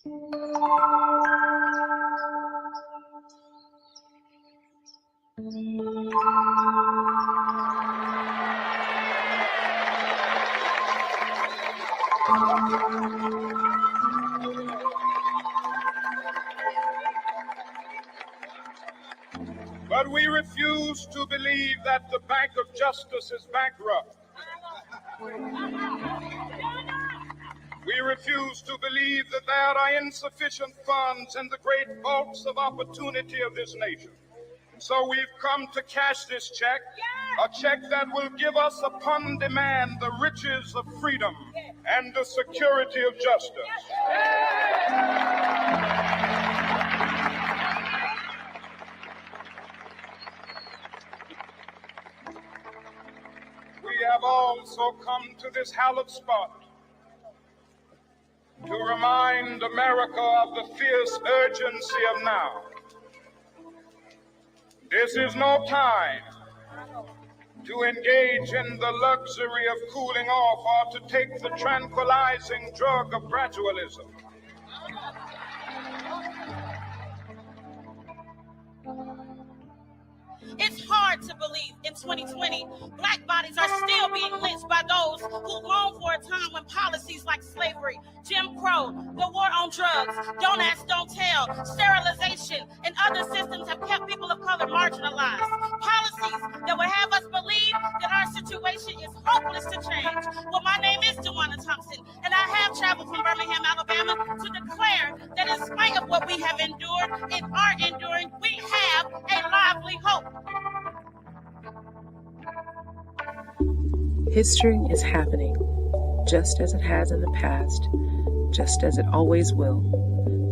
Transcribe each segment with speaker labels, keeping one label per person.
Speaker 1: But we refuse to believe that the Bank of Justice is bankrupt. We refuse to believe that there are insufficient funds in the great vaults of opportunity of this nation. So we've come to cash this check, a check that will give us upon demand the riches of freedom and the security of justice. We have also come to this hallowed spot to remind America of the fierce urgency of now. This is no time to engage in the luxury of cooling off or to take the tranquilizing drug of gradualism.
Speaker 2: It's hard to believe in 2020, black bodies are still being lynched by those who long for a time when policies like slavery, Jim Crow, the war on drugs, don't ask, don't tell, sterilization, and other systems have kept people of color marginalized. Policies that would have us believe that our situation is hopeless to change. Well, my name is Dewana Thompson, and I have traveled from Birmingham, Alabama to declare that in spite of what we have endured and are enduring, we have a lively hope.
Speaker 3: History is happening, just as it has in the past, just as it always will,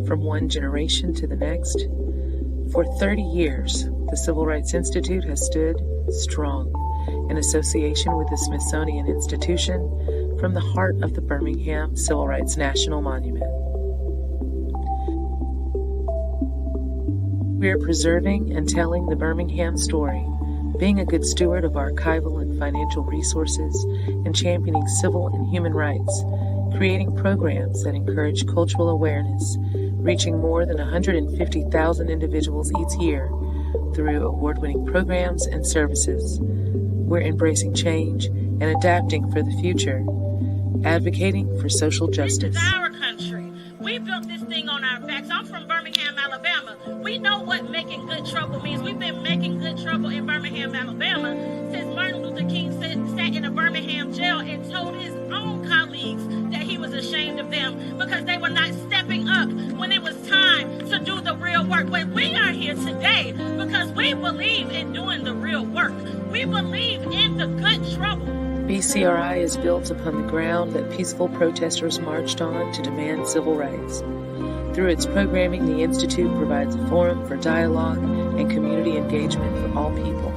Speaker 3: from one generation to the next. For 30 years, the Civil Rights Institute has stood strong in association with the Smithsonian Institution from the heart of the Birmingham Civil Rights National Monument. We are preserving and telling the Birmingham story, being a good steward of archival and financial resources, and championing civil and human rights, creating programs that encourage cultural awareness, reaching more than 150,000 individuals each year through award-winning programs and services. We're embracing change and adapting for the future, advocating for social justice.
Speaker 2: This is our country. We built this thing on our backs. I'm from Birmingham, Alabama. We know what making good trouble means. We've been making good trouble in Birmingham, Alabama since Martin Luther King sat in a Birmingham jail and told his own colleagues that he was ashamed of them because they were not stepping up when it was time to do the real work. But we are here today because we believe in doing the real work. We believe in the good trouble.
Speaker 3: BCRI is built upon the ground that peaceful protesters marched on to demand civil rights. Through its programming, the Institute provides a forum for dialogue and community engagement for all people.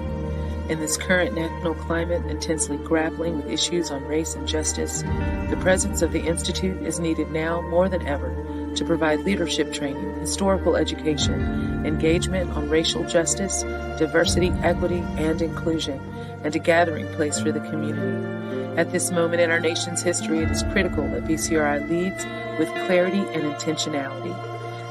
Speaker 3: In this current national climate intensely grappling with issues on race and justice, the presence of the Institute is needed now more than ever to provide leadership training, historical education, engagement on racial justice, diversity, equity, and inclusion, and a gathering place for the community. At this moment in our nation's history, it is critical that BCRI leads with clarity and intentionality.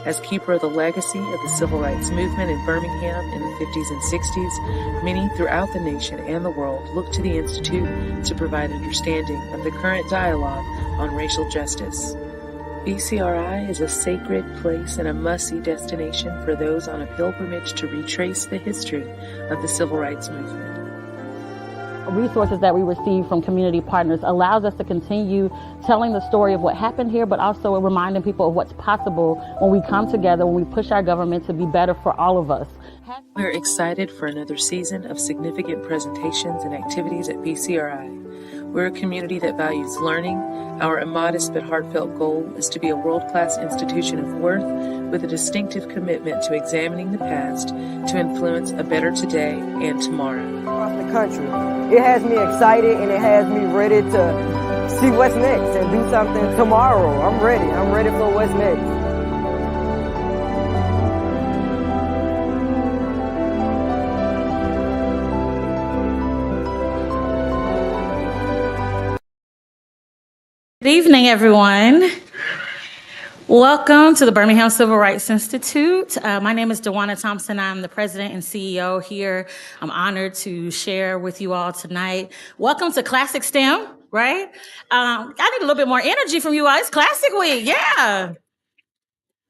Speaker 3: As keeper of the legacy of the civil rights movement in Birmingham in the 50s and 60s, many throughout the nation and the world look to the Institute to provide understanding of the current dialogue on racial justice. BCRI is a sacred place and a must-see destination for those on a pilgrimage to retrace the history of the civil rights movement.
Speaker 4: Resources that we receive from community partners allows us to continue telling the story of what happened here, but also reminding people of what's possible when we come together, when we push our government to be better for all of us.
Speaker 3: We're excited for another season of significant presentations and activities at BCRI. We're a community that values learning. Our immodest but heartfelt goal is to be a world-class institution of worth with a distinctive commitment to examining the past to influence a better today and tomorrow.
Speaker 5: Across the country, it has me excited and it has me ready to see what's next and do something tomorrow. I'm ready for what's next.
Speaker 2: Good evening, everyone. Welcome to the Birmingham Civil Rights Institute. My name is DeWanna Thompson. I'm the president and CEO here. I'm honored to share with you all tonight. Welcome to Classic STEM, right? I need a little bit more energy from you all. It's Classic Week, yeah.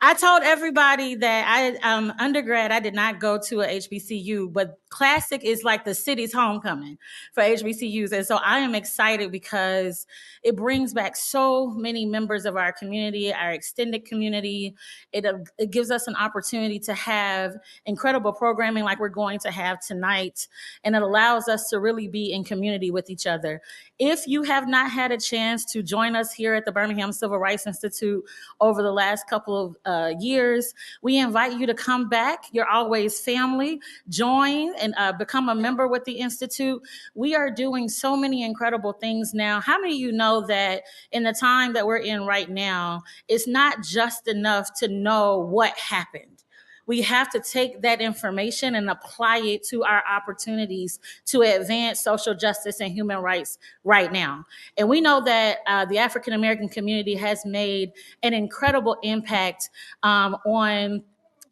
Speaker 2: I told everybody that undergrad, I did not go to a HBCU, but Classic is like the city's homecoming for HBCUs. And so I am excited because it brings back so many members of our community, our extended community. It gives us an opportunity to have incredible programming like we're going to have tonight. And it allows us to really be in community with each other. If you have not had a chance to join us here at the Birmingham Civil Rights Institute over the last couple of years, we invite you to come back. You're always family. Join and become a member with the Institute. We are doing so many incredible things now. How many of you know that in the time that we're in right now, it's not just enough to know what happened? We have to take that information and apply it to our opportunities to advance social justice and human rights right now. And we know that the African American community has made an incredible impact on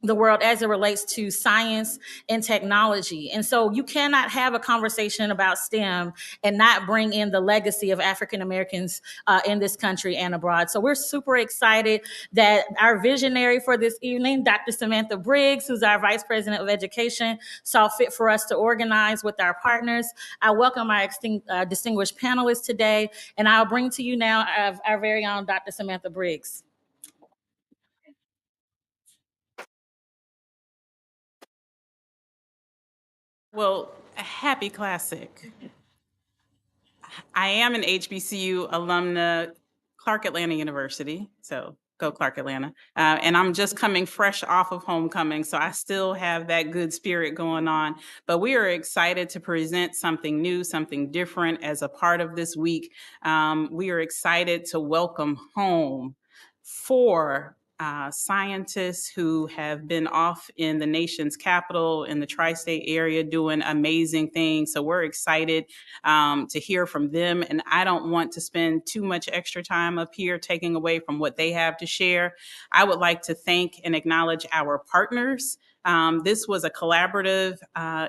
Speaker 2: the world as it relates to science and technology. And so you cannot have a conversation about STEM and not bring in the legacy of African Americans in this country and abroad. So we're super excited that our visionary for this evening, Dr. Samantha Briggs, who's our Vice President of Education, saw fit for us to organize with our partners. I welcome our distinguished panelists today, and I'll bring to you now our very own Dr. Samantha Briggs.
Speaker 6: Well, a happy Classic. I am an HBCU alumna, Clark Atlanta University, so go Clark Atlanta. And I'm just coming fresh off of homecoming, so I still have that good spirit going on. But we are excited to present something new, something different as a part of this week. We are excited to welcome home 4 scientists who have been off in the nation's capital, in the tri-state area, doing amazing things. So we're excited to hear from them. And I don't want to spend too much extra time up here taking away from what they have to share. I would like to thank and acknowledge our partners. This was a collaborative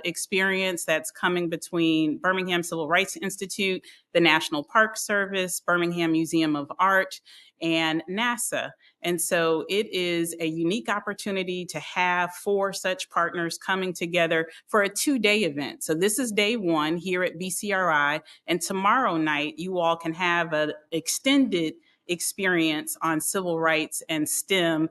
Speaker 6: experience that's coming between Birmingham Civil Rights Institute, the National Park Service, Birmingham Museum of Art, and NASA. And so it is a unique opportunity to have 4 such partners coming together for a 2-day event. So this is day 1 here at BCRI. And tomorrow night, you all can have an extended experience on civil rights and STEM.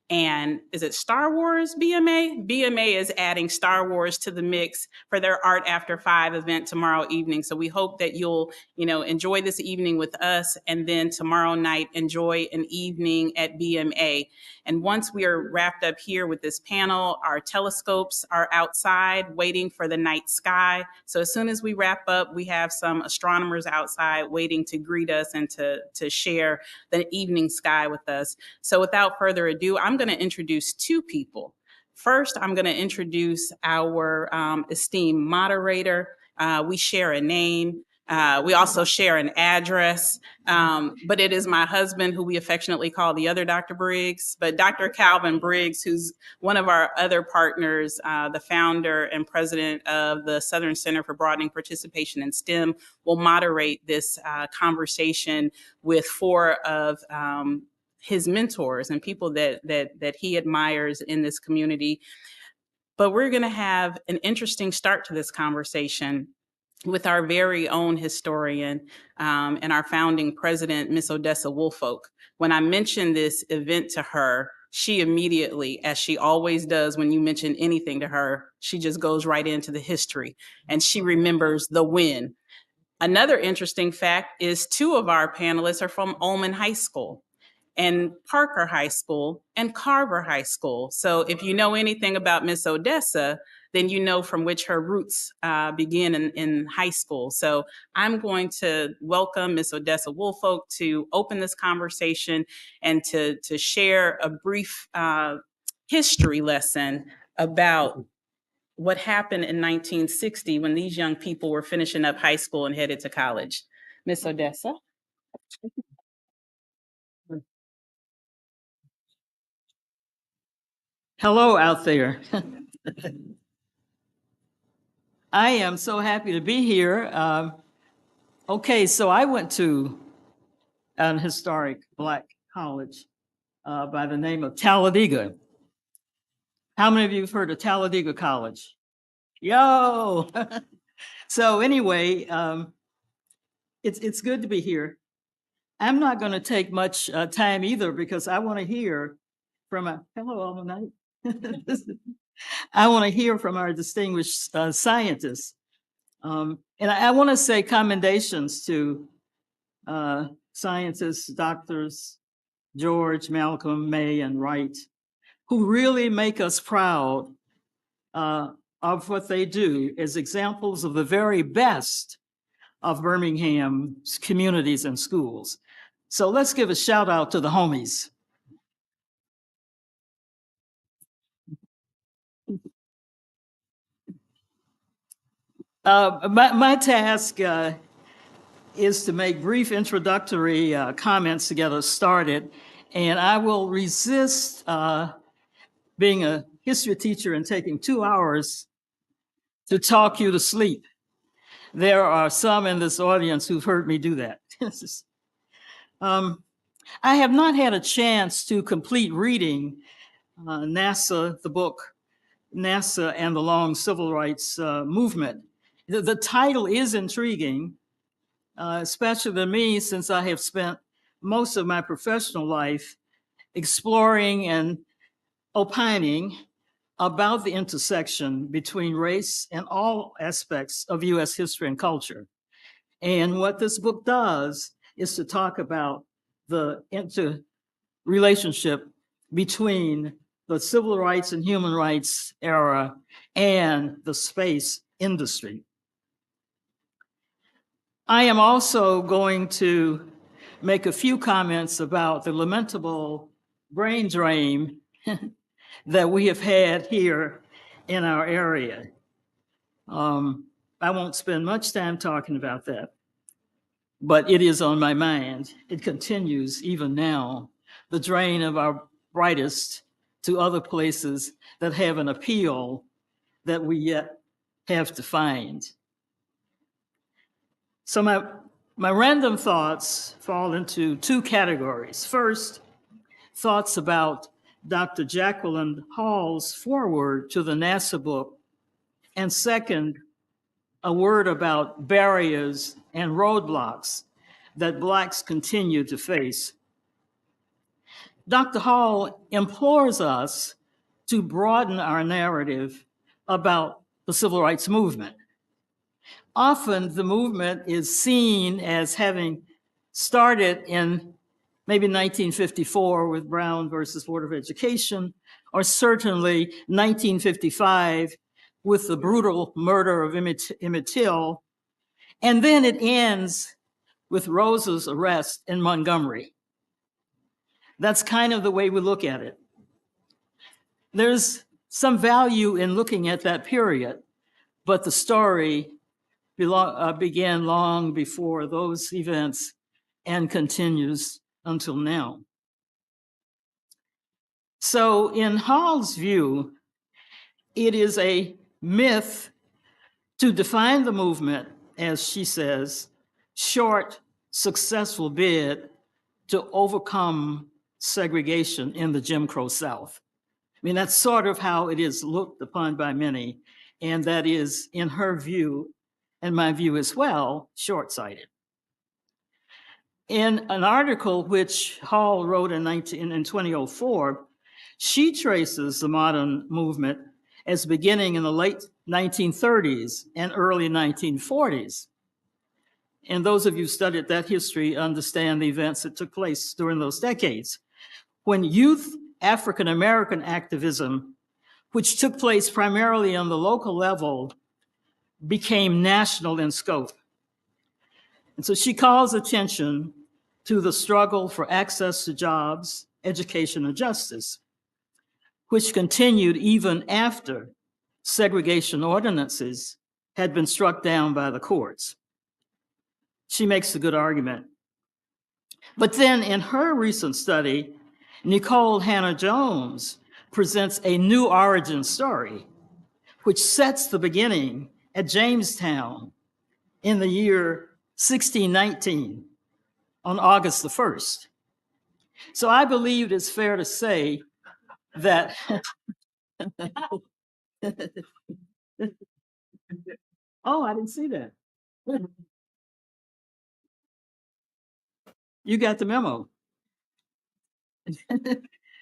Speaker 6: And is it Star Wars BMA? BMA is adding Star Wars to the mix for their Art After 5 event tomorrow evening. So we hope that you'll, enjoy this evening with us, and then tomorrow night enjoy an evening at BMA. And once we are wrapped up here with this panel, our telescopes are outside waiting for the night sky. So as soon as we wrap up, we have some astronomers outside waiting to greet us and to share the evening sky with us. So without further ado, I'm going to introduce 2 people. First, I'm going to introduce our esteemed moderator. We share a name. We also share an address, but it is my husband, who we affectionately call the other Dr. Briggs, but Dr. Calvin Briggs, who's one of our other partners, the founder and president of the Southern Center for Broadening Participation in STEM, will moderate this conversation with 4 of his mentors and people that he admires in this community. But we're going to have an interesting start to this conversation with our very own historian and our founding president, Miss Odessa Woolfolk. When I mentioned this event to her, she immediately, as she always does when you mention anything to her, she just goes right into the history, and she remembers the win. Another interesting fact is 2 of our panelists are from Ullman High School, and Parker High School, and Carver High School. So if you know anything about Miss Odessa, then you know from which her roots begin in high school. So I'm going to welcome Miss Odessa Woolfolk to open this conversation and to share a brief history lesson about what happened in 1960 when these young people were finishing up high school and headed to college. Miss Odessa.
Speaker 7: Hello out there. I am so happy to be here. Okay, so I went to an historic Black college by the name of Talladega. How many of you have heard of Talladega College? Yo! So anyway, it's good to be here. I'm not going to take much time either because I want to hear from hello, alma night. I want to hear from our distinguished scientists. And I want to say commendations to scientists, doctors, George, Malcolm, May, and Wright, who really make us proud of what they do as examples of the very best of Birmingham's communities and schools. So let's give a shout out to the homies. My task is to make brief introductory comments to get us started, and I will resist being a history teacher and taking 2 hours to talk you to sleep. There are some in this audience who've heard me do that. I have not had a chance to complete reading the book, NASA and the Long Civil Rights Movement. The title is intriguing, especially to me, since I have spent most of my professional life exploring and opining about the intersection between race and all aspects of US history and culture. And what this book does is to talk about the interrelationship between the civil rights and human rights era and the space industry. I am also going to make a few comments about the lamentable brain drain that we have had here in our area. I won't spend much time talking about that, but it is on my mind. It continues even now, the drain of our brightest to other places that have an appeal that we yet have to find. So my random thoughts fall into two categories. First, thoughts about Dr. Jacqueline Hall's foreword to the NASA book. And second, a word about barriers and roadblocks that Blacks continue to face. Dr. Hall implores us to broaden our narrative about the civil rights movement. Often the movement is seen as having started in maybe 1954 with Brown versus Board of Education, or certainly 1955 with the brutal murder of Emmett Till, and then it ends with Rosa's arrest in Montgomery. That's kind of the way we look at it. There's some value in looking at that period, but the story began long before those events and continues until now. So in Hall's view, it is a myth to define the movement, as she says, short, successful bid to overcome segregation in the Jim Crow South. I mean, that's sort of how it is looked upon by many, and that is, in her view, and my view as well, short-sighted. In an article which Hall wrote in 2004, she traces the modern movement as beginning in the late 1930s and early 1940s. And those of you who studied that history understand the events that took place during those decades, when youth African-American activism, which took place primarily on the local level, became national in scope. And so she calls attention to the struggle for access to jobs, education, and justice, which continued even after segregation ordinances had been struck down by the courts. She makes a good argument. But then in her recent study, Nicole Hannah-Jones presents a new origin story, which sets the beginning at Jamestown in the year 1619 on August the 1st. So I believe it's fair to say that oh, I didn't see that. You got the memo.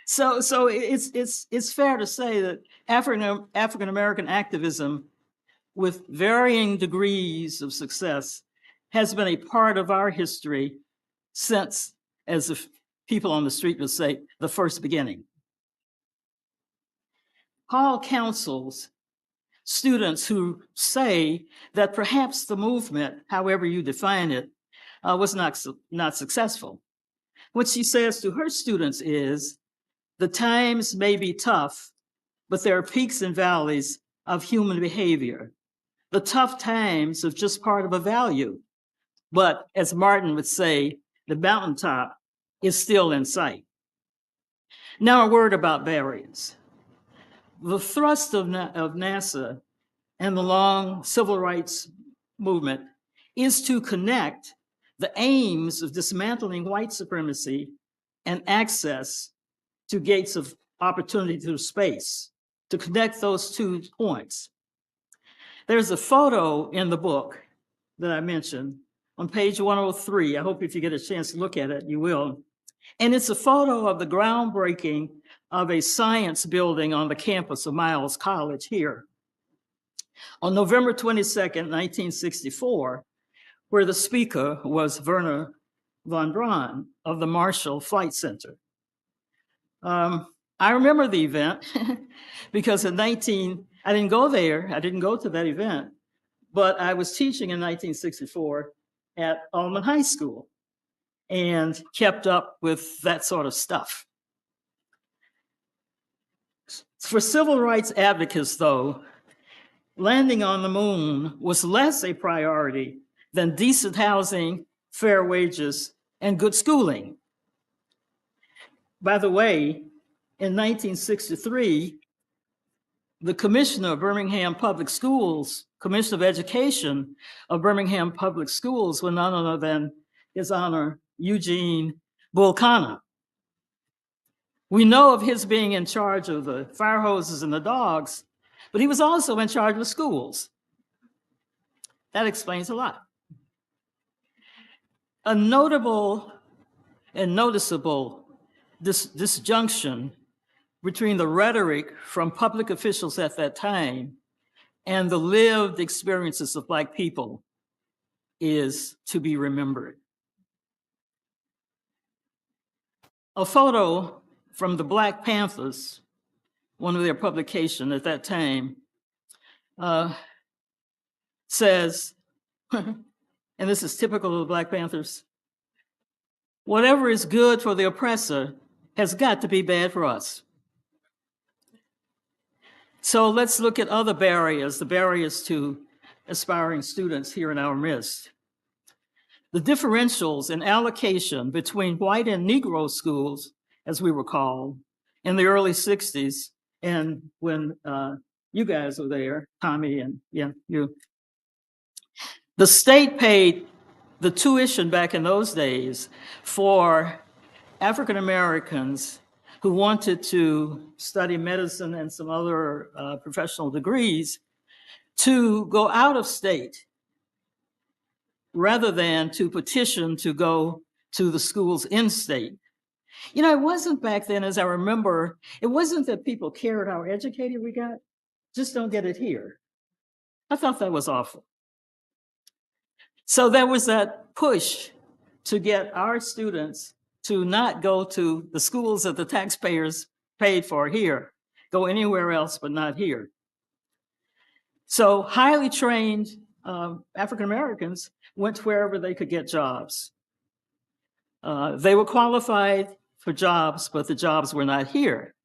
Speaker 7: So it's fair to say that African American activism with varying degrees of success has been a part of our history since, as the people on the street would say, the first beginning. Hall counsels students who say that perhaps the movement, however you define it, was not successful. What she says to her students is, the times may be tough, but there are peaks and valleys of human behavior. The tough times are just part of a value. But as Martin would say, the mountaintop is still in sight. Now a word about barriers. The thrust of NASA and the long civil rights movement is to connect the aims of dismantling white supremacy and access to gates of opportunity through space, to connect those 2 points. There's a photo in the book that I mentioned on page 103. I hope if you get a chance to look at it, you will. And it's a photo of the groundbreaking of a science building on the campus of Miles College here on November 22nd, 1964, where the speaker was Werner von Braun of the Marshall Flight Center. I remember the event because I didn't go there, I didn't go to that event, but I was teaching in 1964 at Allman High School and kept up with that sort of stuff. For civil rights advocates, though, landing on the moon was less a priority than decent housing, fair wages, and good schooling. By the way, in 1963, the commissioner of Birmingham Public Schools, Commissioner of Education of Birmingham Public Schools, was none other than His Honor Eugene Bulcana. We know of his being in charge of the fire hoses and the dogs, but he was also in charge of the schools. That explains a lot. A notable and noticeable disjunction between the rhetoric from public officials at that time and the lived experiences of Black people is to be remembered. A photo from the Black Panthers, one of their publications at that time, says, and this is typical of the Black Panthers, whatever is good for the oppressor has got to be bad for us. So let's look at other barriers, the barriers to aspiring students here in our midst. The differentials in allocation between white and Negro schools, as we were called, in the early 60s, and when you guys were there, Tommy and you. The state paid the tuition back in those days for African Americans who wanted to study medicine and some other professional degrees to go out of state rather than to petition to go to the schools in state. You know, it wasn't back then, as I remember, it wasn't that people cared how educated we got, just don't get it here. I thought that was awful. So there was that push to get our students to not go to the schools that the taxpayers paid for here, go anywhere else but not here. So highly trained African Americans went wherever they could get jobs. They were qualified for jobs, but the jobs were not here.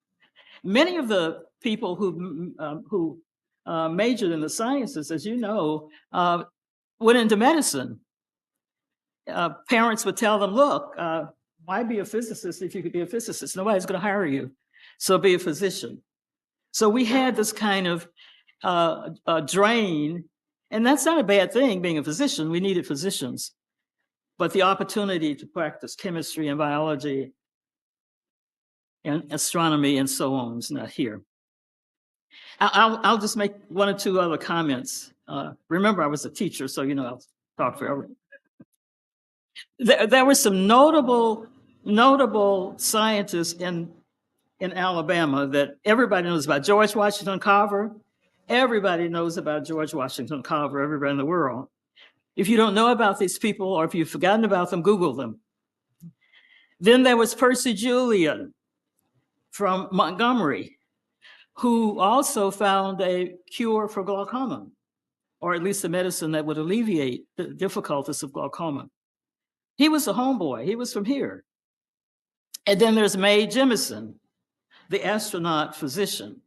Speaker 7: Many of the people who majored in the sciences, as you know, went into medicine. Parents would tell them, look, why be a physicist if you could be a physicist? Nobody's going to hire you. so be a physician. So we had this kind of drain, and that's not a bad thing, being a physician. We needed physicians. But the opportunity to practice chemistry and biology and astronomy and so on is not here. I'll just make one or two other comments. Remember, I was a teacher, so I'll talk forever. There were some notable scientists in Alabama that everybody knows about. George Washington Carver. Everybody knows about George Washington Carver, everybody in the world. If you don't know about these people, or if you've forgotten about them, Google them. Then there was Percy Julian from Montgomery, who also found a cure for glaucoma, or at least a medicine that would alleviate the difficulties of glaucoma. He was a homeboy. He was from here. And then there's Mae Jemison, the astronaut physician.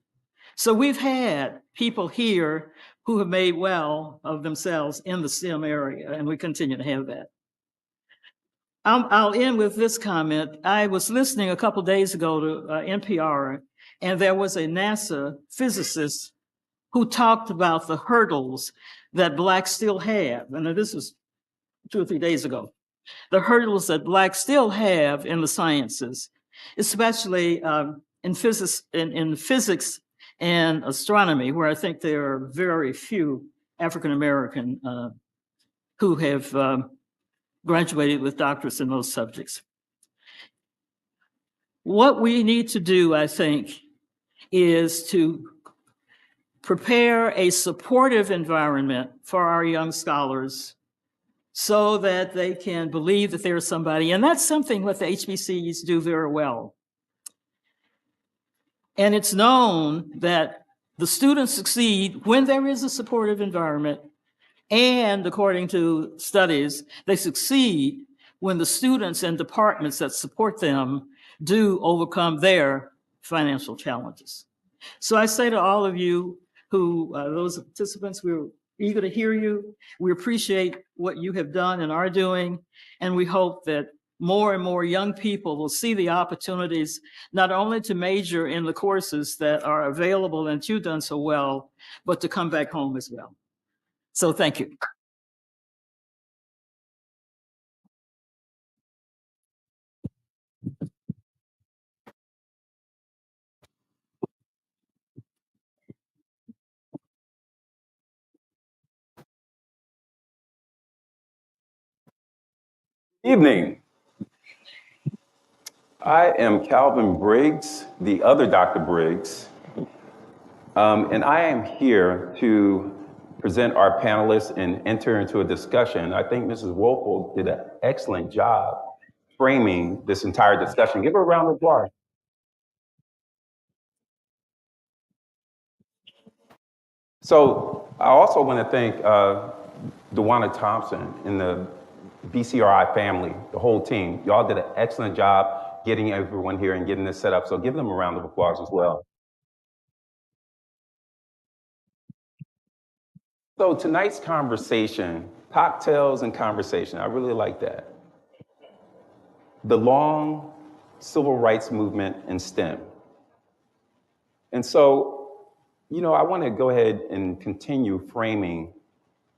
Speaker 7: So we've had people here who have made well of themselves in the STEM area, and we continue to have that. I'll end with this comment. I was listening a couple days ago to NPR, and there was a NASA physicist who talked about the hurdles that Blacks still have. And this was 2 or 3 days ago. The hurdles that Blacks still have in the sciences, especially in physics and astronomy, where I think there are very few African American who have graduated with doctorates in those subjects. What we need to do, I think, is to prepare a supportive environment for our young scholars so that they can believe that there's somebody, and that's something what the HBCUs do very well. And it's known that the students succeed when there is a supportive environment, and according to studies, they succeed when the students and departments that support them do overcome their financial challenges. So I say to all of you who, those participants, we're eager to hear you. We appreciate what you have done and are doing, and we hope that more and more young people will see the opportunities not only to major in the courses that are available and you've done so well, but to come back home as well. So thank you.
Speaker 8: Evening. I am Calvin Briggs, the other Dr. Briggs, and I am here to present our panelists and enter into a discussion. I think Mrs. Woelfel did an excellent job framing this entire discussion. Give her a round of applause. So I also want to thank DeWanna Thompson and the BCRI family, the whole team. Y'all did an excellent job getting everyone here and getting this set up. So give them a round of applause as well. So tonight's conversation, cocktails and conversation, I really like that. The long civil rights movement in STEM. And so, I want to go ahead and continue framing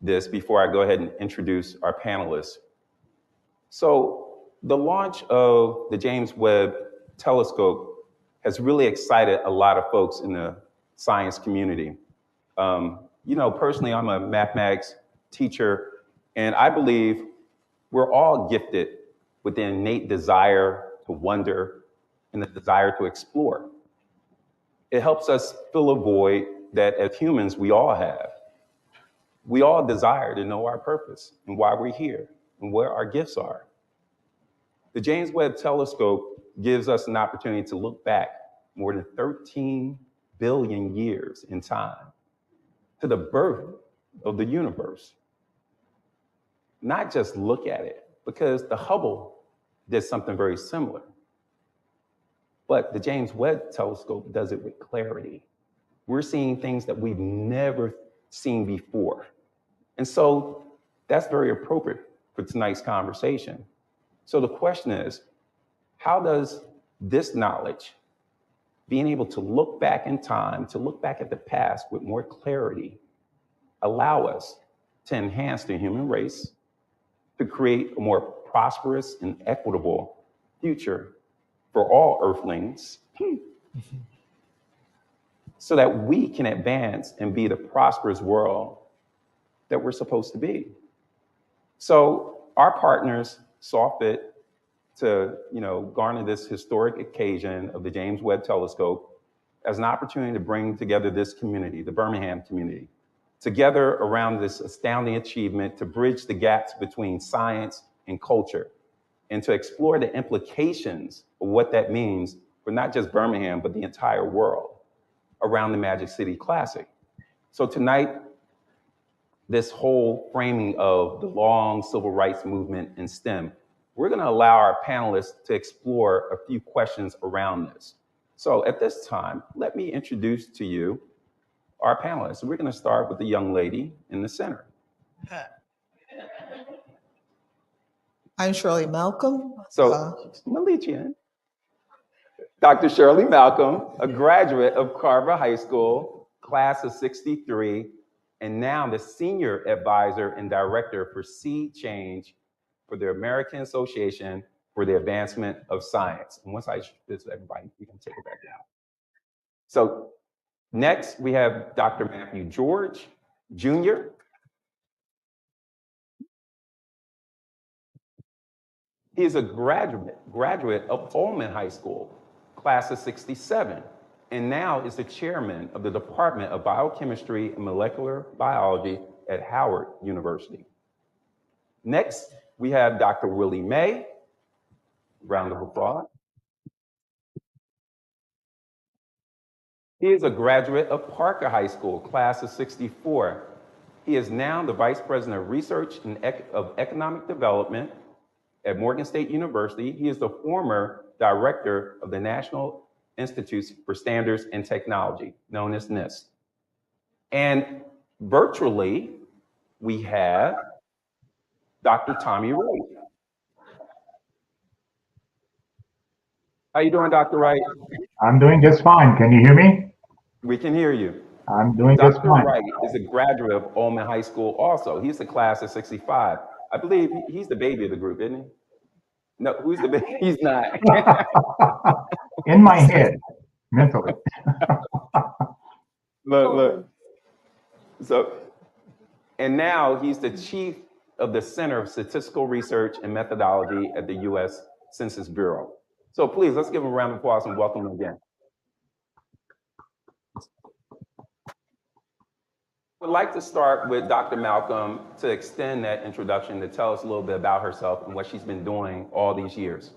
Speaker 8: this before I go ahead and introduce our panelists. So the launch of the James Webb Telescope has really excited a lot of folks in the science community. Personally, I'm a mathematics teacher, and I believe we're all gifted with the innate desire to wonder and the desire to explore. It helps us fill a void that as humans we all have. We all desire to know our purpose and why we're here and where our gifts are. The James Webb Telescope gives us an opportunity to look back more than 13 billion years in time to the birth of the universe. Not just look at it, because the Hubble did something very similar. But the James Webb Telescope does it with clarity. We're seeing things that we've never seen before. And so that's very appropriate for tonight's conversation. So the question is, how does this knowledge being able to look back in time, to look back at the past with more clarity, allow us to enhance the human race, to create a more prosperous and equitable future for all Earthlings, so that we can advance and be the prosperous world that we're supposed to be. So our partners saw fit to, garner this historic occasion of the James Webb Telescope as an opportunity to bring together this community, the Birmingham community, together around this astounding achievement to bridge the gaps between science and culture, and to explore the implications of what that means for not just Birmingham, but the entire world around the Magic City Classic. So tonight, this whole framing of the long civil rights movement in STEM, we're gonna allow our panelists to explore a few questions around this. So at this time, let me introduce to you our panelists. We're gonna start with the young lady in the center.
Speaker 9: I'm Shirley Malcolm.
Speaker 8: So, Malichian. Dr. Shirley Malcolm, a graduate of Carver High School, class of '63, and now the senior advisor and director for Seed Change for the American Association for the Advancement of Science. And once I introduce everybody, we can take it back down. So next, we have Dr. Matthew George, Jr. He is a graduate of Pullman High School, class of '67, and now is the chairman of the Department of Biochemistry and Molecular Biology at Howard University. Next, we have Dr. Willie May. Round of applause. He is a graduate of Parker High School, class of '64. He is now the Vice President of Research and of Economic Development at Morgan State University. He is the former director of the National Institutes for Standards and Technology, known as NIST. And virtually, we have Dr. Tommy Wright. How you doing, Dr. Wright?
Speaker 10: I'm doing just fine. Can you hear me?
Speaker 8: We can hear you.
Speaker 10: I'm doing just
Speaker 8: Dr.
Speaker 10: fine.
Speaker 8: Wright is a graduate of Ullman High School also. He's the class of '65. I believe he's the baby of the group, isn't he? No, who's the baby? He's not.
Speaker 10: In my head, mentally.
Speaker 8: Look. So, and now he's the chief of the Center of Statistical Research and Methodology at the U.S. Census Bureau. So please, let's give him a round of applause and welcome him again. Would like to start with Dr. Malcolm to extend that introduction to tell us a little bit about herself and what she's been doing all these years.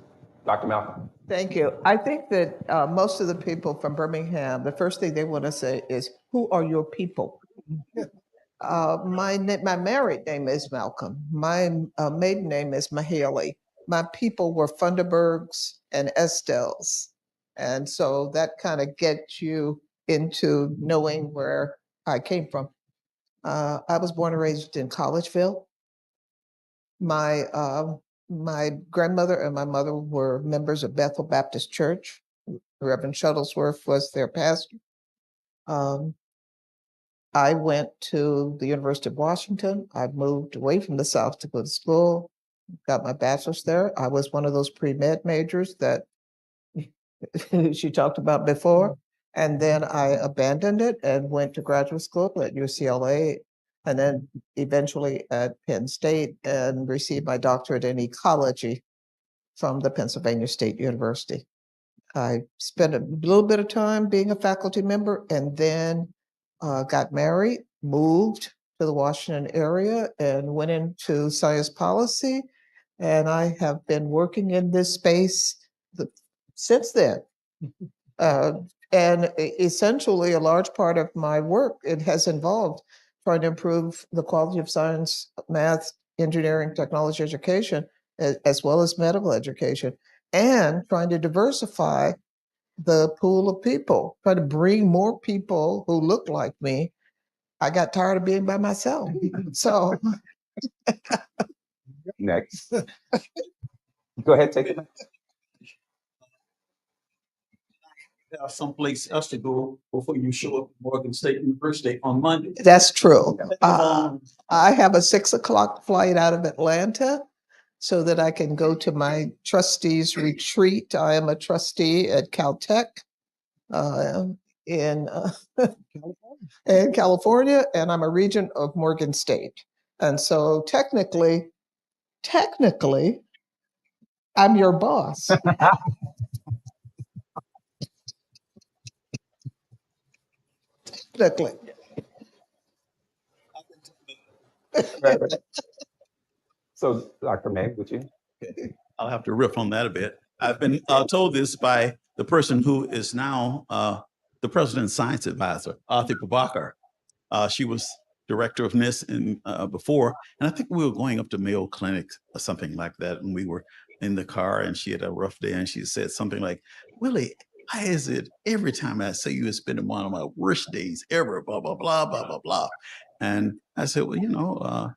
Speaker 8: Dr. Malcolm.
Speaker 9: Thank you. I think that most of the people from Birmingham, the first thing they want to say is, who are your people? My married name is Malcolm. My maiden name is Mahaley. My people were Funderburgs and Estelles. And so that kind of gets you into knowing where I came from. I was born and raised in Collegeville. My grandmother and my mother were members of Bethel Baptist Church. Reverend Shuttlesworth was their pastor. I went to the University of Washington. I moved away from the South to go to school, got my bachelor's there. I was one of those pre-med majors that she talked about before. And then I abandoned it and went to graduate school at UCLA, and then eventually at Penn State, and received my doctorate in ecology from the Pennsylvania State University. I spent a little bit of time being a faculty member, and then got married, moved to the Washington area, and went into science policy. And I have been working in this space since then. And essentially, a large part of my work, it has involved trying to improve the quality of science, math, engineering, technology education, as well as medical education, and trying to diversify the pool of people, try to bring more people who look like me. I got tired of being by myself. So
Speaker 8: Next. Go ahead, take it.
Speaker 11: have someplace else to go before you show up at Morgan State University on Monday.
Speaker 9: That's true. I have a 6 o'clock flight out of Atlanta so that I can go to my trustees retreat. I am a trustee at Caltech in in California, and I'm a regent of Morgan State. And so technically, I'm your boss. Technically.
Speaker 8: So, Dr. May, would you?
Speaker 11: I'll have to riff on that a bit. I've been told this by the person who is now the president's science advisor, Arthi Prabhakar. She was director of NIST before, and I think we were going up to Mayo Clinic or something like that, and we were in the car, and she had a rough day, and she said something like, "Willie, why is it every time I say you, it's been one of my worst days ever, blah, blah, blah, blah, blah, blah." And I said, well, you know,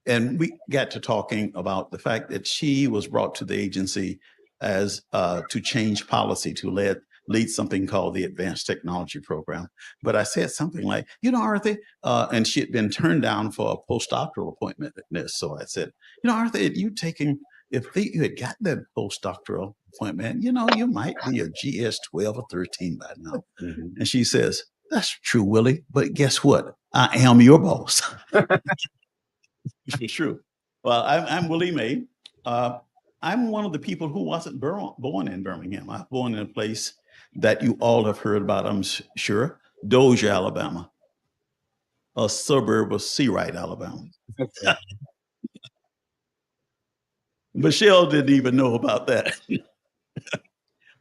Speaker 11: and we got to talking about the fact that she was brought to the agency as to change policy, to lead something called the Advanced Technology Program. But I said something like, you know, Arthur, and she had been turned down for a postdoctoral appointment at NIST. So I said, you know, Arthur, you had gotten that postdoctoral appointment, you know, you might be a GS 12 or 13 by now. Mm-hmm. And she says, that's true, Willie, but guess what? I am your boss. It's true. Well, I'm Willie May. I'm one of the people who wasn't born in Birmingham. I was born in a place that you all have heard about, I'm sure, Dozier, Alabama, a suburb of Seawright, Alabama. Michelle didn't even know about that.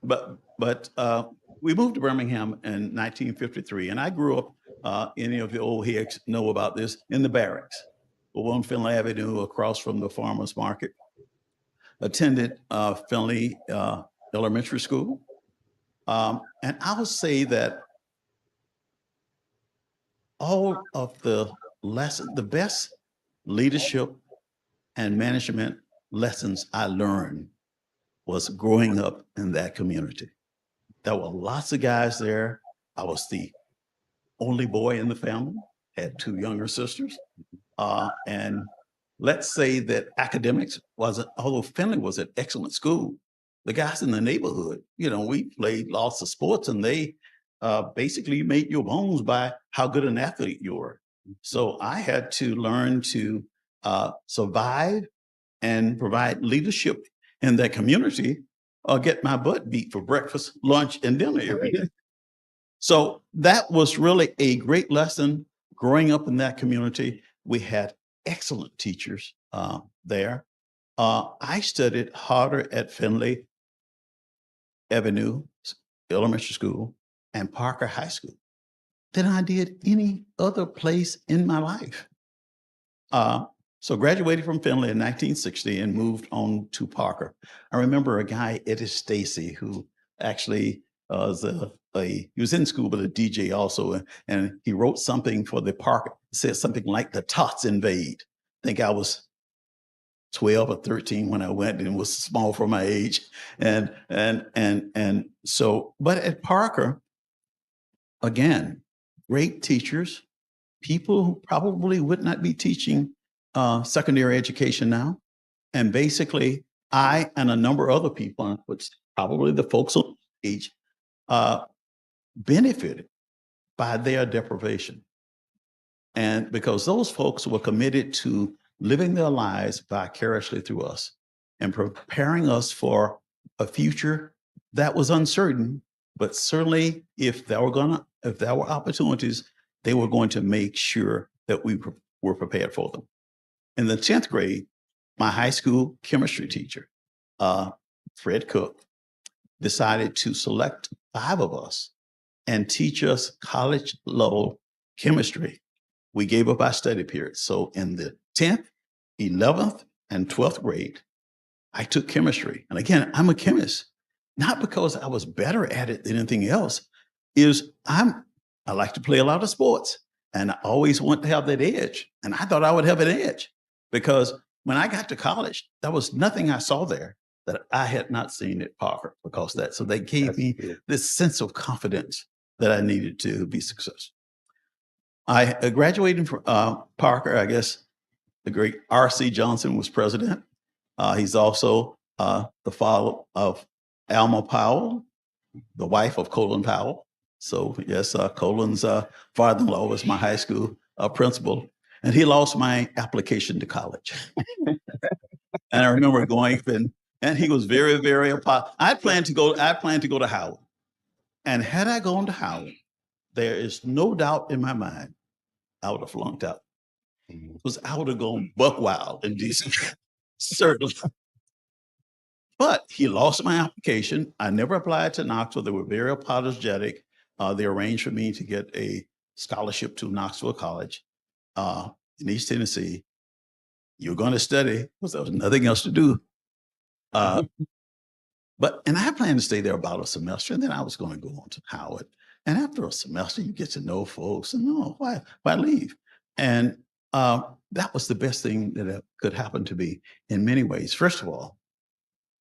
Speaker 11: But we moved to Birmingham in 1953, and I grew up, any of the old heads know about this, in the barracks, on Finley Avenue, across from the farmer's market. Attended Finley Elementary School. And I will say that all of the best leadership and management lessons I learned was growing up in that community. There were lots of guys there. I was the only boy in the family, had two younger sisters. And let's say that academics although Finley was an excellent school, the guys in the neighborhood, you know, we played lots of sports, and they basically made your bones by how good an athlete you were. So I had to learn to survive and provide leadership in that community, or get my butt beat for breakfast, lunch, and dinner every day. So that was really a great lesson growing up in that community. We had excellent teachers there. I studied harder at Finley Avenue Elementary School and Parker High School than I did any other place in my life. So graduated from Finley in 1960 and moved on to Parker. I remember a guy, Eddie Stacy, who actually he was in school, but a DJ also, and he wrote something for the Parker, said something like "The Tots Invade." I think I was 12 or 13 when I went, and was small for my age. And so, but at Parker, again, great teachers, people who probably would not be teaching secondary education now. And basically, I and a number of other people, which probably the folks on age, benefited by their deprivation. And because those folks were committed to living their lives vicariously through us and preparing us for a future that was uncertain, but certainly if there were opportunities, they were going to make sure that we were prepared for them. In the 10th grade, my high school chemistry teacher, Fred Cook, decided to select 5 of us and teach us college level chemistry. We gave up our study period. So in the 10th, 11th, and 12th grade, I took chemistry. And again, I'm a chemist, not because I was better at it than anything else, I like to play a lot of sports, and I always want to have that edge. And I thought I would have an edge because when I got to college, there was nothing I saw there that I had not seen at Parker because of that. So they gave me this sense of confidence that I needed to be successful. I graduated from Parker. I guess the great R.C. Johnson was president. He's also the father of Alma Powell, the wife of Colin Powell. So yes, Colin's father-in-law was my high school principal, and he lost my application to college. And I remember going and he was very, very. I planned to go to Howard, and had I gone to Howard, there is no doubt in my mind I would have flunked out. Because I would have gone buck wild in DC, certainly. But he lost my application. I never applied to Knoxville. They were very apologetic. They arranged for me to get a scholarship to Knoxville College in East Tennessee. You're going to study because there was nothing else to do. And I planned to stay there about a semester, and then I was going to go on to Howard. And after a semester, you get to know folks, and why leave? And that was the best thing that could happen to me in many ways. First of all,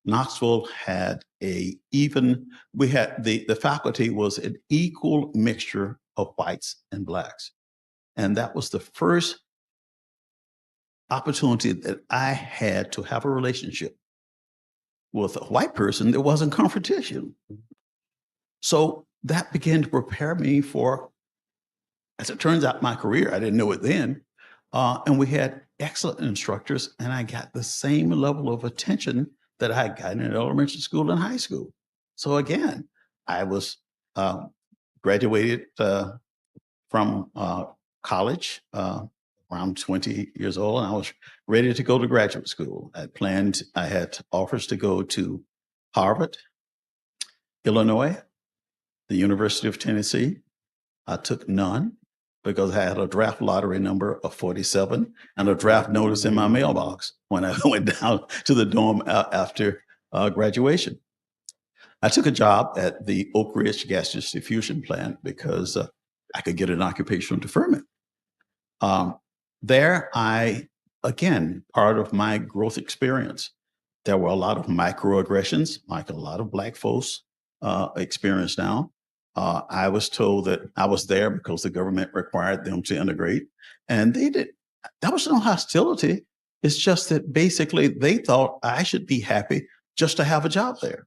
Speaker 11: Knoxville had the faculty was an equal mixture of whites and blacks. And that was the first opportunity that I had to have a relationship with a white person that wasn't confrontational. So that began to prepare me for, as it turns out, my career. I didn't know it then. And we had excellent instructors, and I got the same level of attention that I had gotten in elementary school and high school. So again, I was graduated from college around 20 years old, and I was ready to go to graduate school. I had offers to go to Harvard, Illinois, the University of Tennessee. I took none because I had a draft lottery number of 47 and a draft notice in my mailbox when I went down to the dorm after graduation. I took a job at the Oak Ridge gas distribution plant because I could get an occupational deferment. There, again, part of my growth experience, there were a lot of microaggressions, like a lot of Black folks experience now. I was told that I was there because the government required them to integrate, and they did. That was no hostility. It's just that basically they thought I should be happy just to have a job there.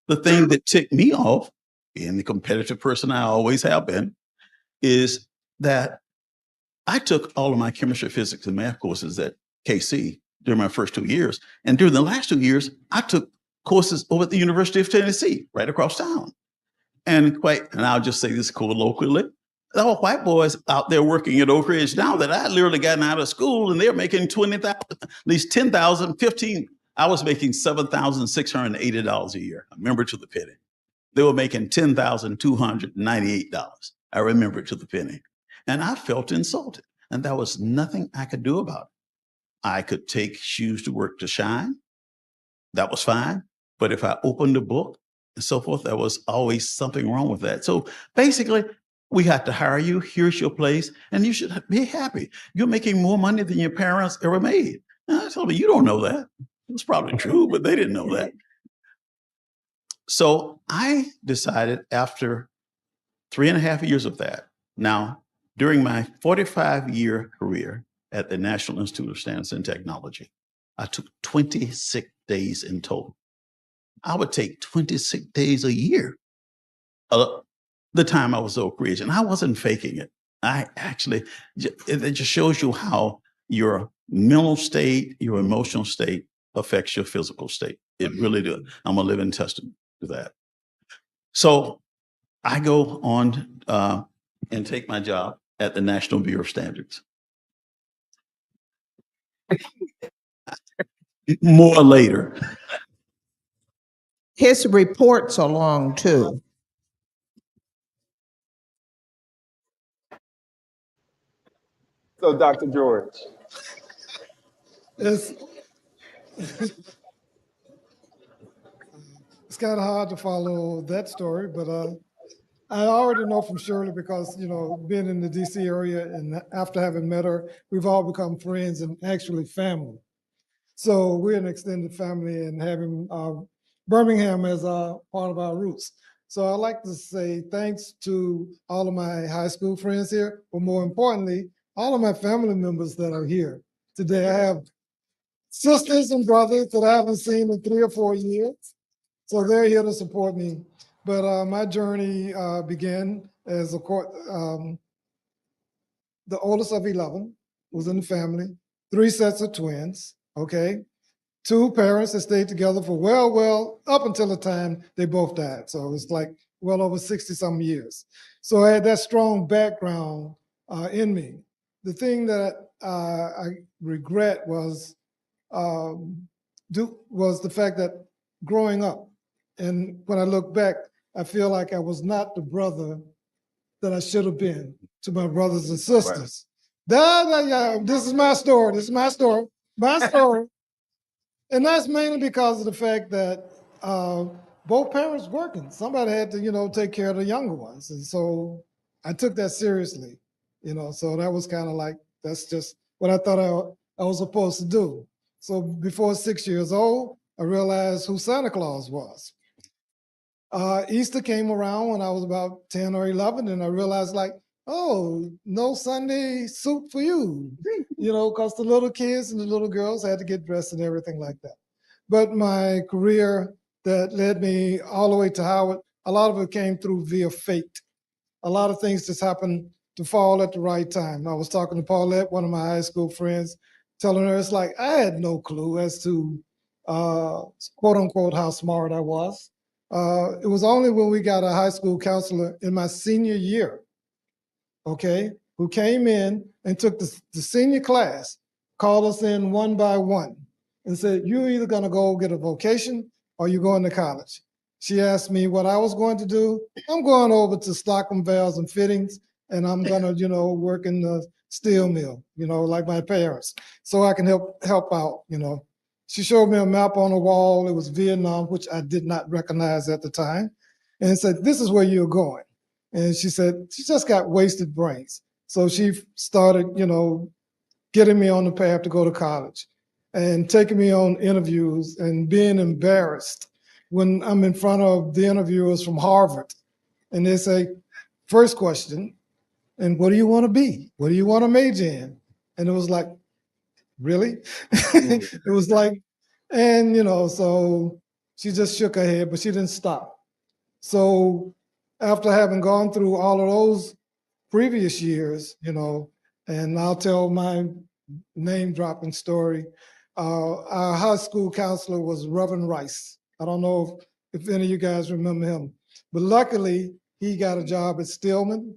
Speaker 11: The thing that ticked me off, being the competitive person I always have been, is that I took all of my chemistry, physics, and math courses at KC during my first 2 years. And during the last 2 years, I took courses over at the University of Tennessee, right across town. And I'll just say this colloquially, there were white boys out there working at Oak Ridge now that I had literally gotten out of school, and they're making 20,000, at least 10,000, 15. I was making $7,680 a year. I remember to the penny. They were making $10,298. I remember it to the penny. And I felt insulted, and there was nothing I could do about it. I could take shoes to work to shine. That was fine. But if I opened a book and so forth, there was always something wrong with that. So basically, we had to hire you. Here's your place, and you should be happy. You're making more money than your parents ever made. And I told them, you don't know that. It's probably true, but they didn't know that. So I decided after 3.5 years of that. Now, during my 45-year career at the National Institute of Standards and Technology, I took 20 sick days in total. I would take 20 sick days a year the time I was at Oak Ridge, and I wasn't faking it. It just shows you how your mental state, your emotional state affects your physical state. It really does. I'm a living testament to that. So I go on and take my job at the National Bureau of Standards. More later.
Speaker 9: His reports are long too.
Speaker 1: So, Dr. George.
Speaker 12: It's kind of hard to follow that story, but I already know from Shirley because, being in the DC area and after having met her, we've all become friends and actually family. So we're an extended family and having Birmingham as part of our roots. So I'd like to say thanks to all of my high school friends here, but more importantly, all of my family members that are here today. I have sisters and brothers that I haven't seen in 3 or 4 years. So they're here to support me. But my journey began as the oldest of 11, was in the family, 3 sets of twins, okay? 2 parents that stayed together for well, up until the time they both died. So it was like well over 60 some years. So I had that strong background in me. The thing that I regret was the fact that growing up, and when I look back, I feel like I was not the brother that I should have been to my brothers and sisters. This is my story. This is my story. My story. And that's mainly because of the fact that both parents working. Somebody had to, take care of the younger ones. And so I took that seriously, so that was kind of like, that's just what I thought I was supposed to do. So before 6 years old, I realized who Santa Claus was. Easter came around when I was about 10 or 11, and I realized oh, no Sunday suit for you, because the little kids and the little girls had to get dressed and everything like that. But my career that led me all the way to Howard, a lot of it came through via fate. A lot of things just happened to fall at the right time. I was talking to Paulette, one of my high school friends, telling her it's like I had no clue as to quote unquote how smart I was. It was only when we got a high school counselor in my senior year, okay, who came in and took the senior class, called us in one by one, and said, you're either going to go get a vocation or you're going to college. She asked me what I was going to do. I'm going over to Stockholm Valves and Fittings, and I'm going to, work in the steel mill, like my parents, so I can help out, She showed me a map on the wall. It was Vietnam, which I did not recognize at the time, and said, this is where you're going. And she said, she just got wasted brains. So she started, getting me on the path to go to college and taking me on interviews and being embarrassed when I'm in front of the interviewers from Harvard. And they say, first question, and what do you want to be? What do you want to major in? And it was like, really? It was like, and, so she just shook her head, but she didn't stop. So after having gone through all of those previous years, and I'll tell my name dropping story. Our high school counselor was Reverend Rice. I don't know if any of you guys remember him, but luckily he got a job at Stillman,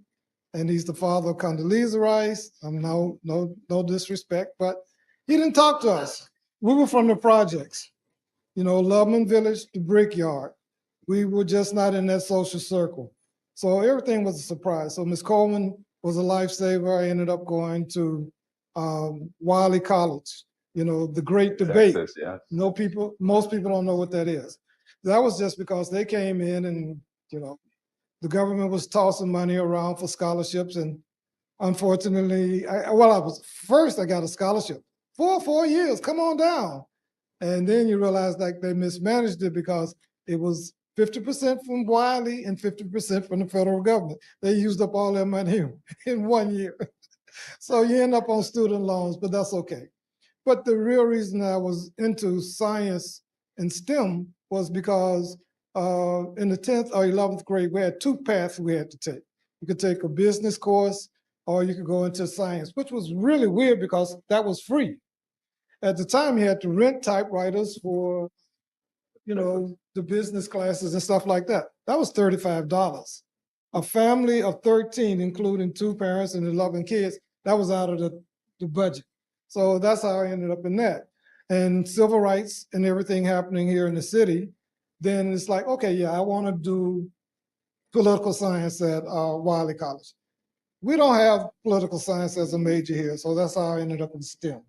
Speaker 12: and he's the father of Condoleezza Rice. No disrespect, but he didn't talk to us. We were from the projects, Loveman Village, the Brickyard. We were just not in that social circle. So everything was a surprise. So Ms. Coleman was a lifesaver. I ended up going to Wiley College, the great debate.
Speaker 8: Texas, yeah.
Speaker 12: Most people don't know what that is. That was just because they came in and, the government was tossing money around for scholarships. And unfortunately, I got a scholarship for 4 years, come on down. And then you realize they mismanaged it because it was 50% from Wiley and 50% from the federal government. They used up all their money in 1 year. So you end up on student loans, but that's okay. But the real reason I was into science and STEM was because in the 10th or 11th grade, we had 2 paths we had to take. You could take a business course or you could go into science, which was really weird because that was free. At the time, you had to rent typewriters for, the business classes and stuff like that. That was $35. A family of 13, including 2 parents and 11 kids, that was out of the budget. So that's how I ended up in that. And civil rights and everything happening here in the city, then it's like, okay, yeah, I want to do political science at Wiley College. We don't have political science as a major here, so that's how I ended up in STEM.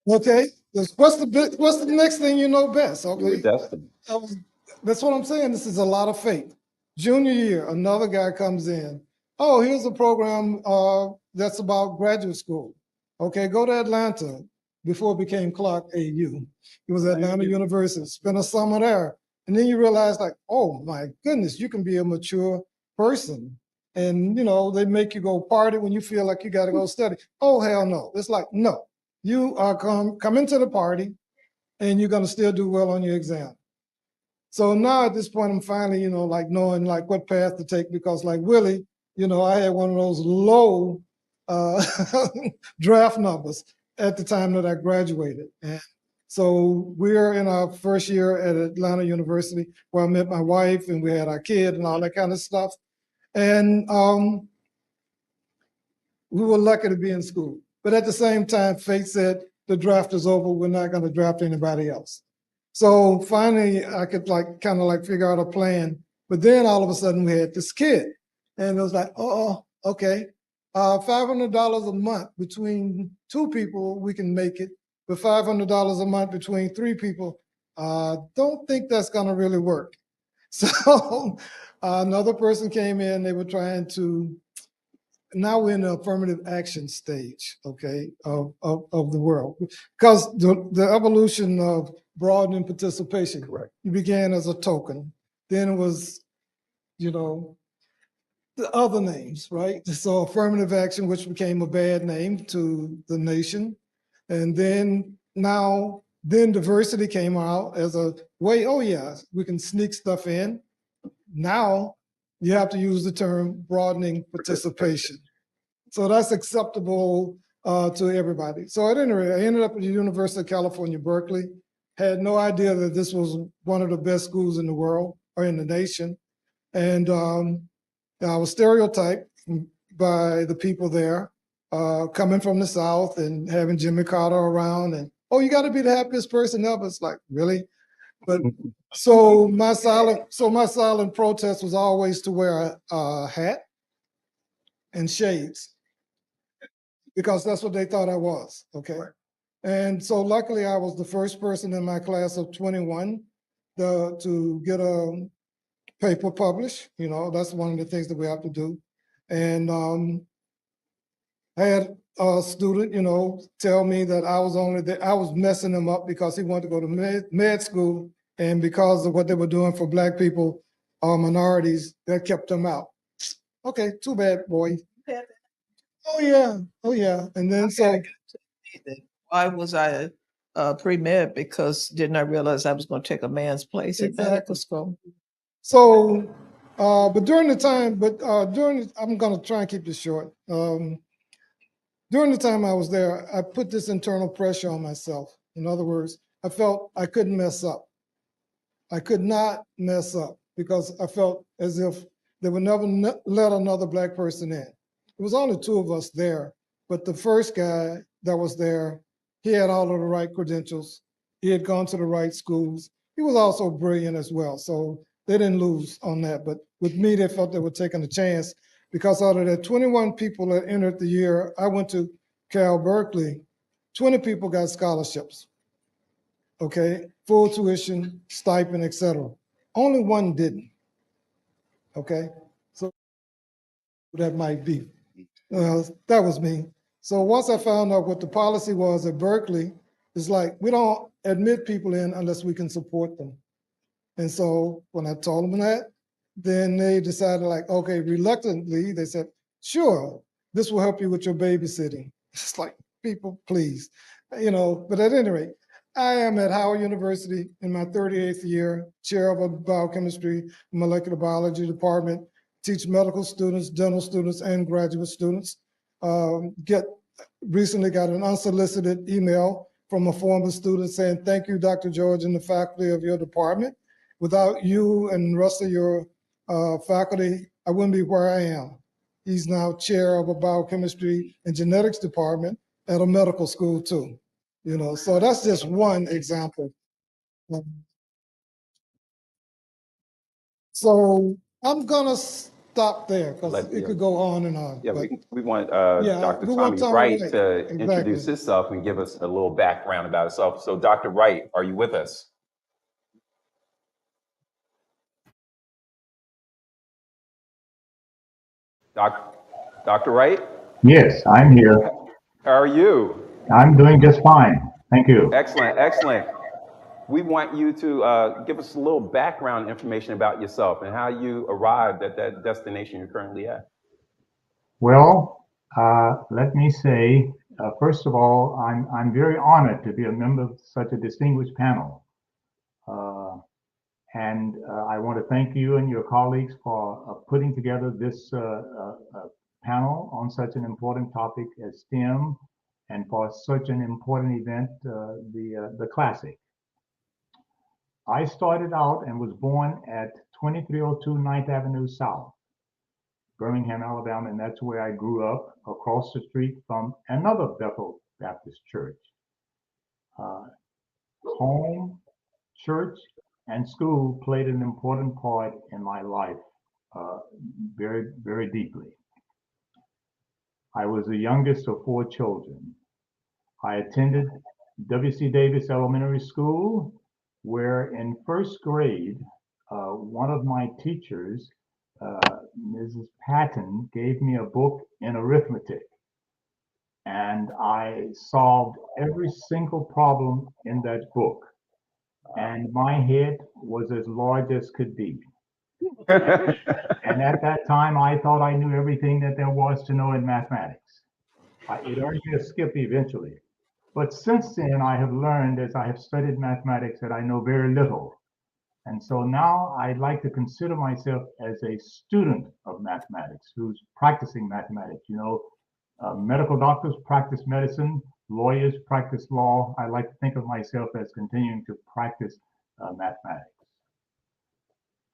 Speaker 12: Okay, what's the next thing you know best? Okay, that's what I'm saying. This is a lot of fate. Junior year, another guy comes in. Oh, here's a program that's about graduate school. Okay, go to Atlanta before it became Clark AU. It was Atlanta University. Spend a summer there. And then you realize like, oh my goodness, you can be a mature person. And you know, they make you go party when you feel like you got to go study. Oh, hell no. It's like, no, you are come into the party and you're going to still do well on your exam. So now at this point, I'm finally, you know, like knowing like what path to take because like Willie, you know, I had one of those low uh, draft numbers at the time that I graduated. And so we're in our first year at Atlanta University where I met my wife and we had our kid and all that kind of stuff. And we were lucky to be in school. But at the same time, fate said, the draft is over. We're not going to draft anybody else. So finally, I could like kind of like figure out a plan. But then all of a sudden we had this kid. And it was like, oh, okay. $500 a month between two people, we can make it. But $500 a month between three people, don't think that's going to really work. So another person came in, they were trying to, now we're in the affirmative action stage, okay, of the world. Because the evolution of broadening participation, correct, you began as a token, then it was, you know, the other names, right? So affirmative action, which became a bad name to the nation. And then now, then diversity came out as a way, oh yeah, we can sneak stuff in. Now you have to use the term broadening participation. So that's acceptable to everybody. So at any rate, I ended up at the University of California, Berkeley. Had no idea that this was one of the best schools in the world or in the nation. And I was stereotyped by the people there, coming from the South and having Jimmy Carter around and, oh, you got to be the happiest person ever. It's like, really? But so my silent protest was always to wear a hat and shades, because that's what they thought I was, okay? Right. And so luckily I was the first person in my class of 21 to get a paper published. You know, that's one of the things that we have to do. And I had a student, you know, tell me that I was messing him up because he wanted to go to med school, and because of what they were doing for Black people or minorities, that kept him out. Okay, too bad, boy. Oh yeah. And then so
Speaker 9: Why was I pre-med? Because didn't I realize I was going to take a man's place at medical school?
Speaker 12: So, but during the time, I'm going to try and keep this short. During the time I was there, I put this internal pressure on myself. In other words, I felt I couldn't mess up. I could not mess up because I felt as if they would never let another Black person in. It was only two of us there, but the first guy that was there, he had all of the right credentials. He had gone to the right schools. He was also brilliant as well. So they didn't lose on that. But with me, they felt they were taking a chance because out of the 21 people that entered the year, I went to Cal Berkeley, 20 people got scholarships. Okay, full tuition, stipend, etc. Only one didn't. Okay, so that might be. That was me. So once I found out what the policy was at Berkeley, it's like we don't admit people in unless we can support them. And so when I told them that, then they decided like, okay, reluctantly, they said, sure, this will help you with your babysitting. It's like, people, please, you know, but at any rate, I am at Howard University in my 38th year, chair of a biochemistry, molecular biology department, teach medical students, dental students, and graduate students. Recently got an unsolicited email from a former student saying, thank you, Dr. George, and the faculty of your department. Without you and the rest of your faculty, I wouldn't be where I am. He's now chair of a biochemistry and genetics department at a medical school too. You know, so that's just one example. So I'm gonna stop there because it could go on and on.
Speaker 8: Yeah,
Speaker 12: but
Speaker 8: we want
Speaker 12: yeah,
Speaker 8: Dr.
Speaker 12: we
Speaker 8: Tommy
Speaker 12: want Tommy
Speaker 8: Wright
Speaker 12: Wright.
Speaker 8: to
Speaker 12: Exactly.
Speaker 8: introduce himself and give us a little background about himself. So Dr. Wright, are you with us? Dr. Wright?
Speaker 10: Yes, I'm here.
Speaker 8: How are you?
Speaker 10: I'm doing just fine. Thank you.
Speaker 8: Excellent, excellent. We want you to give us a little background information about yourself and how you arrived at that destination you're currently at.
Speaker 10: Well, let me say, first of all, I'm very honored to be a member of such a distinguished panel. And I want to thank you and your colleagues for putting together this panel on such an important topic as STEM and for such an important event, the Classic. I started out and was born at 2302 9th Avenue South, Birmingham, Alabama, and that's where I grew up, across the street from another Bethel Baptist church. Home, church, and school played an important part in my life, very, very deeply. I was the youngest of 4 children. I attended W.C. Davis Elementary School, where in first grade, one of my teachers, Mrs. Patton, gave me a book in arithmetic, and I solved every single problem in that book, and my head was as large as could be. And at that time, I thought I knew everything that there was to know in mathematics. It earned me a skip eventually. But since then, I have learned as I have studied mathematics that I know very little. And so now I'd like to consider myself as a student of mathematics who's practicing mathematics. You know, medical doctors practice medicine, lawyers practice law. I like to think of myself as continuing to practice mathematics.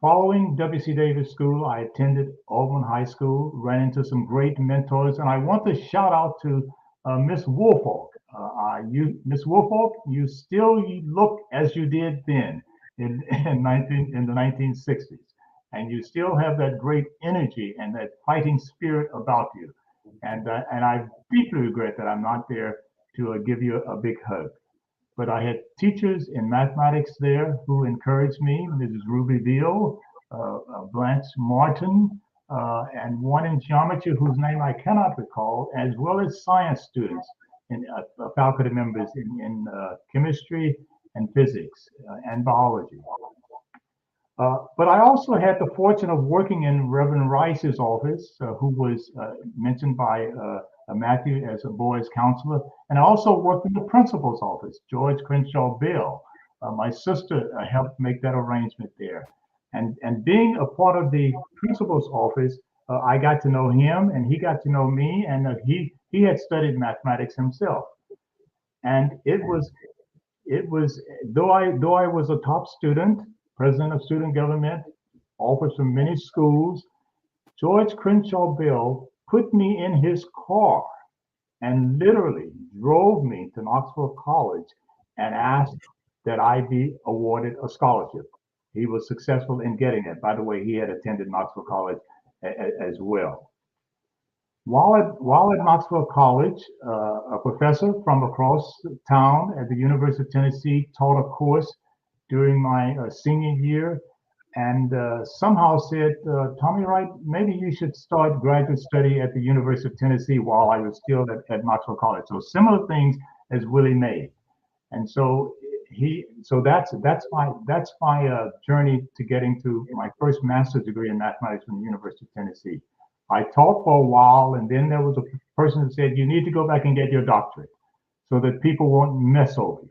Speaker 10: Following W.C. Davis School, I attended Auburn High School, ran into some great mentors, and I want to shout out to Miss Woolfolk. Miss Woolfolk, you still look as you did then in the 1960s, and you still have that great energy and that fighting spirit about you. And I deeply regret that I'm not there to give you a big hug. But I had teachers in mathematics there who encouraged me, Mrs. Ruby Beal, Blanche Martin, and one in geometry whose name I cannot recall, as well as science students and faculty members in chemistry and physics and biology. But I also had the fortune of working in Reverend Rice's office, who was mentioned by Matthew as a boys counselor, and I also worked in the principal's office, George Crenshaw Bell. My sister helped make that arrangement there. And being a part of the principal's office, I got to know him and he got to know me, and he had studied mathematics himself. And it was though I was a top student, president of student government, offered from many schools, George Crenshaw Bell put me in his car and literally drove me to Knoxville College and asked that I be awarded a scholarship. He was successful in getting it. By the way, he had attended Knoxville College as well. While at Knoxville College, a professor from across town at the University of Tennessee taught a course during my senior year, and somehow said, Tommy Wright, maybe you should start graduate study at the University of Tennessee while I was still at Knoxville College. So similar things as Willie made. And so that's my journey to getting to my first master's degree in mathematics from the University of Tennessee. I taught for a while, and then there was a person who said, you need to go back and get your doctorate so that people won't mess over you.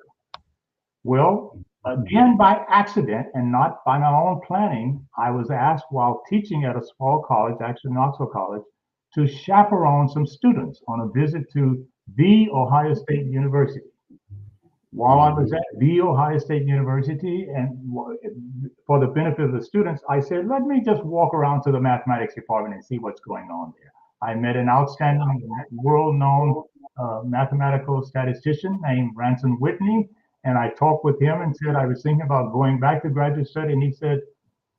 Speaker 10: Well, again, by accident and not by my own planning, I was asked while teaching at a small college, actually Knoxville College, to chaperone some students on a visit to the Ohio State University. While I was at the Ohio State University, and for the benefit of the students, I said, let me just walk around to the mathematics department and see what's going on there. I met an outstanding, world-known mathematical statistician named Ransom Whitney, and I talked with him and said I was thinking about going back to graduate study, and he said,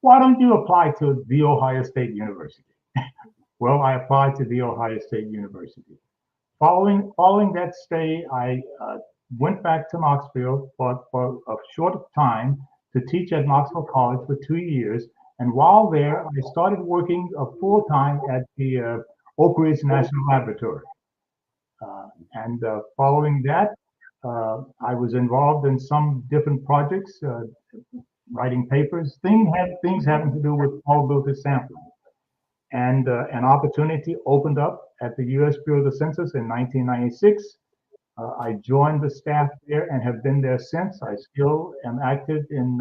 Speaker 10: why don't you apply to the Ohio State University? Well, I applied to the Ohio State University. Following that stay, I went back to Knoxville for a short time to teach at Knoxville College for 2 years. And while there, I started working full-time at the Oak Ridge National Laboratory. And following that, I was involved in some different projects, writing papers, things having to do with probability sampling. And an opportunity opened up at the U.S. Bureau of the Census in 1996. I joined the staff there and have been there since. I still am active in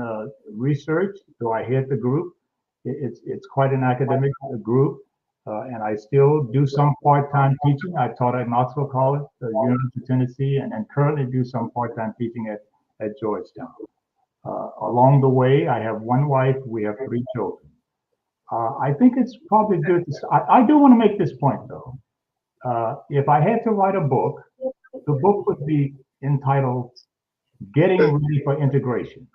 Speaker 10: research, though I head the group. It's quite an academic group, and I still do some part-time teaching. I taught at Knoxville College, University of Tennessee, and currently do some part-time teaching at Georgetown. Along the way, I have one wife, we have 3 children. I think it's probably good to, I do want to make this point though. If I had to write a book, the book would be entitled Getting Ready for Integration.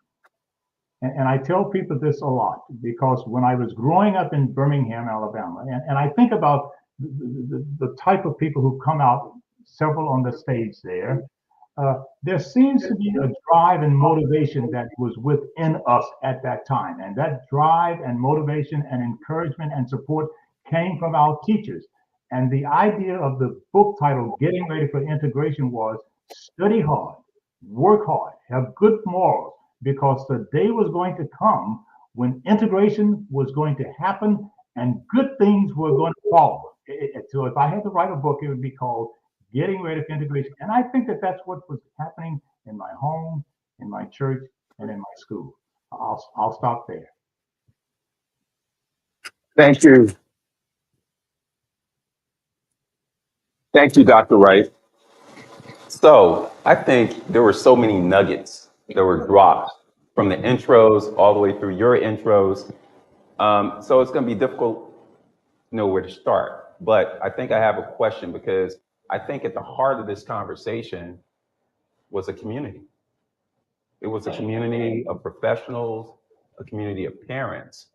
Speaker 10: And I tell people this a lot because when I was growing up in Birmingham, Alabama, and I think about the type of people who come out, several on the stage there seems to be a drive and motivation that was within us at that time. And that drive and motivation and encouragement and support came from our teachers. And the idea of the book title, Getting Ready for Integration, was study hard, work hard, have good morals, because the day was going to come when integration was going to happen and good things were going to follow. So if I had to write a book, it would be called Getting Ready for Integration. And I think that that's what was happening in my home, in my church, and in my school. I'll stop there.
Speaker 8: Thank you. Thank you, Dr. Wright. So I think there were so many nuggets that were dropped from the intros all the way through your intros. So it's going to be difficult to know where to start. But I think I have a question, because I think at the heart of this conversation was a community. It was a community of professionals, a community of parents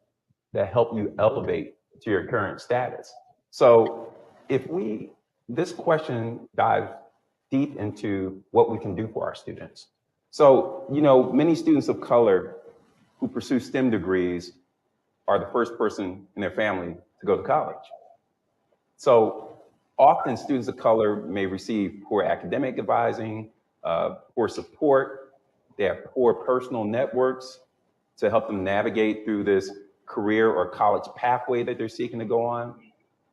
Speaker 8: that help you elevate to your current status. So this question dives deep into what we can do for our students. So, many students of color who pursue STEM degrees are the first person in their family to go to college. So often students of color may receive poor academic advising, poor support. They have poor personal networks to help them navigate through this career or college pathway that they're seeking to go on.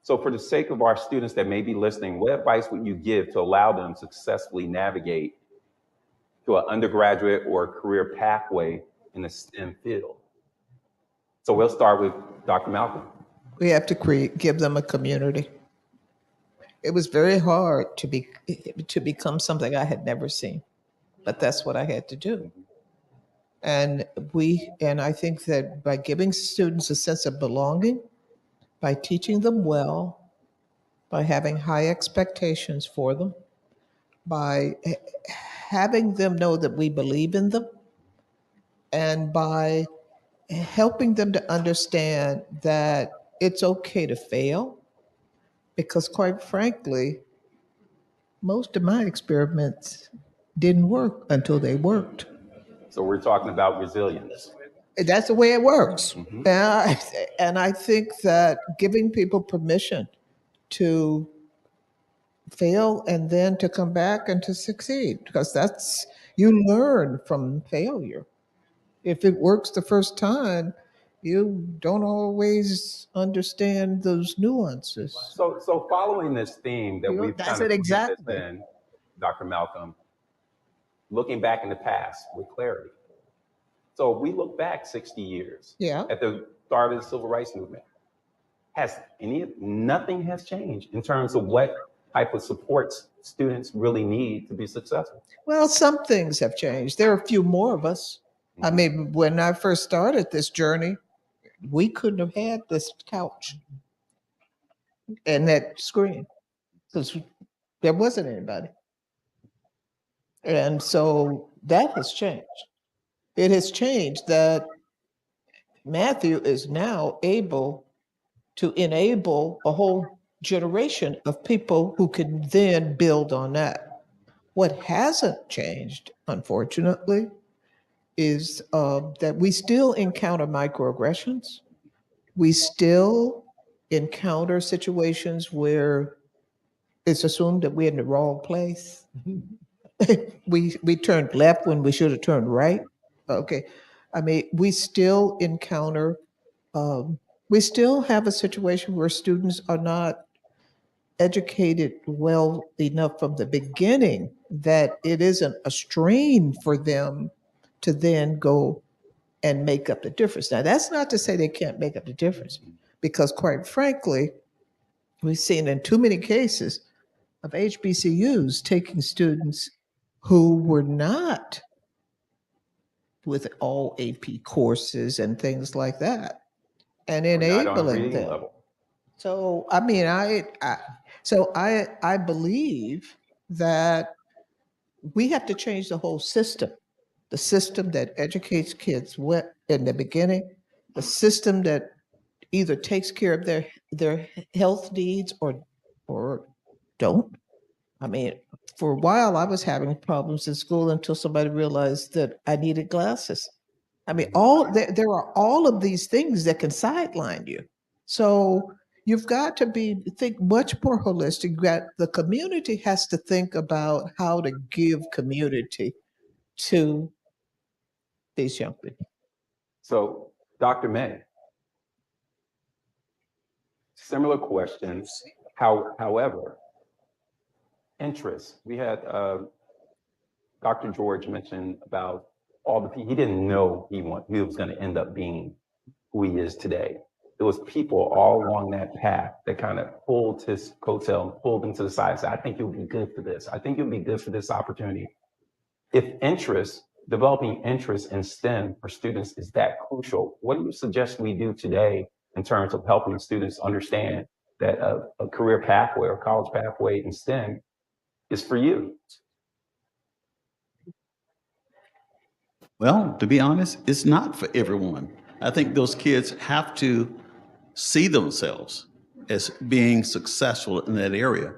Speaker 8: So for the sake of our students that may be listening, what advice would you give to allow them to successfully navigate to an undergraduate or career pathway in the STEM field? So we'll start with Dr. Malcolm.
Speaker 9: We have to give them a community. It was very hard to become something I had never seen, but that's what I had to do. And I think that by giving students a sense of belonging, by teaching them well, by having high expectations for them, by having them know that we believe in them, and by helping them to understand that it's okay to fail, because quite frankly, most of my experiments didn't work until they worked.
Speaker 8: So we're talking about resilience.
Speaker 9: That's the way it works. Mm-hmm. And I think that giving people permission to fail and then to come back and to succeed, because you learn from failure. If it works the first time, you don't always understand those nuances.
Speaker 8: So following this theme that we've
Speaker 9: that's it exactly.
Speaker 8: In, Dr. Malcolm, looking back in the past with clarity. So we look back 60 years at the start of the civil rights movement. Nothing has changed in terms of what type of supports students really need to be successful?
Speaker 9: Well, some things have changed. There are a few more of us. I mean, when I first started this journey, we couldn't have had this couch and that screen because there wasn't anybody. And so that has changed. It has changed that Matthew is now able to enable a whole generation of people who can then build on that. What hasn't changed, unfortunately, is that we still encounter microaggressions. We still encounter situations where it's assumed that we're in the wrong place. We turned left when we should have turned right. Okay. I mean, we still encounter, we still have a situation where students are not educated well enough from the beginning that it isn't a strain for them to then go and make up the difference. Now, that's not to say they can't make up the difference, because quite frankly, we've seen in too many cases of HBCUs taking students who were not with all AP courses and things like that and
Speaker 8: Or not on a
Speaker 9: enabling
Speaker 8: reading
Speaker 9: them.
Speaker 8: level.
Speaker 9: So, I mean, I believe that we have to change the whole system. The system that educates kids in the beginning, the system that either takes care of their health needs or don't. I mean, for a while I was having problems in school until somebody realized that I needed glasses. I mean, there are all of these things that can sideline you. So you've got to think much more holistic. The community has to think about how to give community to these young people.
Speaker 8: So, Dr. May, similar questions. However, interest. We had Dr. George mention about all the people he didn't know he was going to end up being who he is today. There was people all along that path that kind of pulled his coattail, pulled him to the side and said, I think you'll be good for this. I think you'll be good for this opportunity. If developing interest in STEM for students is that crucial, what do you suggest we do today in terms of helping students understand that a career pathway or college pathway in STEM is for you?
Speaker 11: Well, to be honest, it's not for everyone. I think those kids have to see themselves as being successful in that area.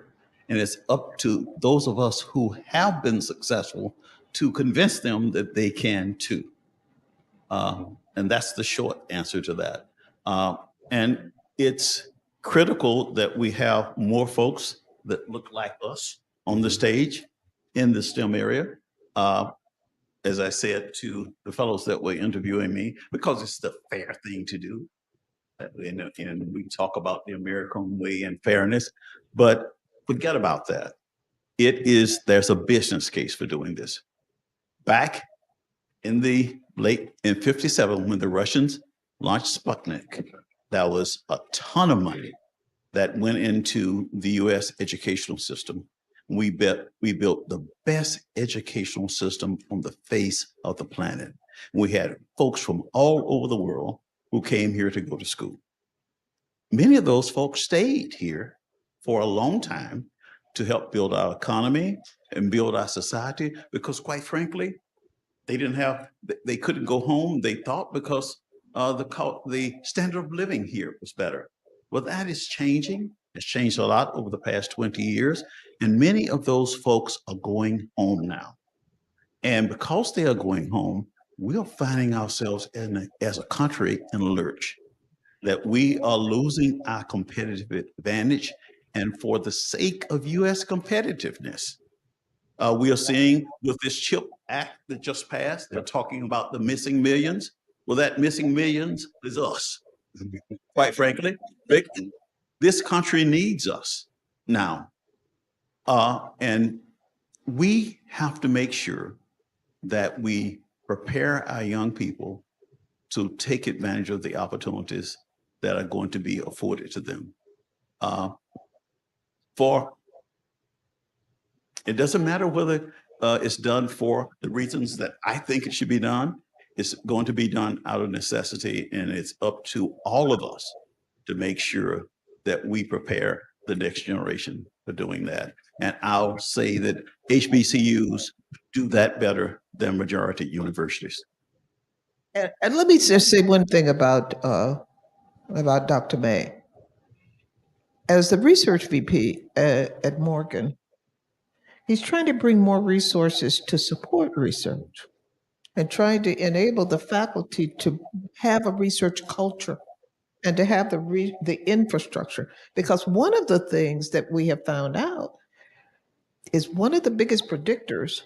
Speaker 11: And it's up to those of us who have been successful to convince them that they can too. And that's the short answer to that. And it's critical that we have more folks that look like us on the stage in the STEM area. As I said to the fellows that were interviewing me, because it's the fair thing to do. And we talk about the American way and fairness, but forget about that. There's a business case for doing this. Back in the in 57, when the Russians launched Sputnik, that was a ton of money that went into the US educational system. We built the best educational system on the face of the planet. We had folks from all over the world who came here to go to school. Many of those folks stayed here for a long time to help build our economy and build our society, because quite frankly, they couldn't go home, they thought, because the standard of living here was better. Well, that is changing. It's changed a lot over the past 20 years. And many of those folks are going home now. And because they are going home, we're finding ourselves as a country in a lurch, that we are losing our competitive advantage. And for the sake of US competitiveness, we are seeing with this CHIP Act that just passed, they're talking about the missing millions. Well, that missing millions is us, quite frankly. This country needs us now. And we have to make sure that we prepare our young people to take advantage of the opportunities that are going to be afforded to them. It doesn't matter whether it's done for the reasons that I think it should be done. It's going to be done out of necessity, and it's up to all of us to make sure that we prepare the next generation for doing that. And I'll say that HBCUs do that better than majority universities.
Speaker 9: And let me just say one thing about Dr. May. As the research VP at Morgan, he's trying to bring more resources to support research and trying to enable the faculty to have a research culture and to have the infrastructure. Because one of the things that we have found out is one of the biggest predictors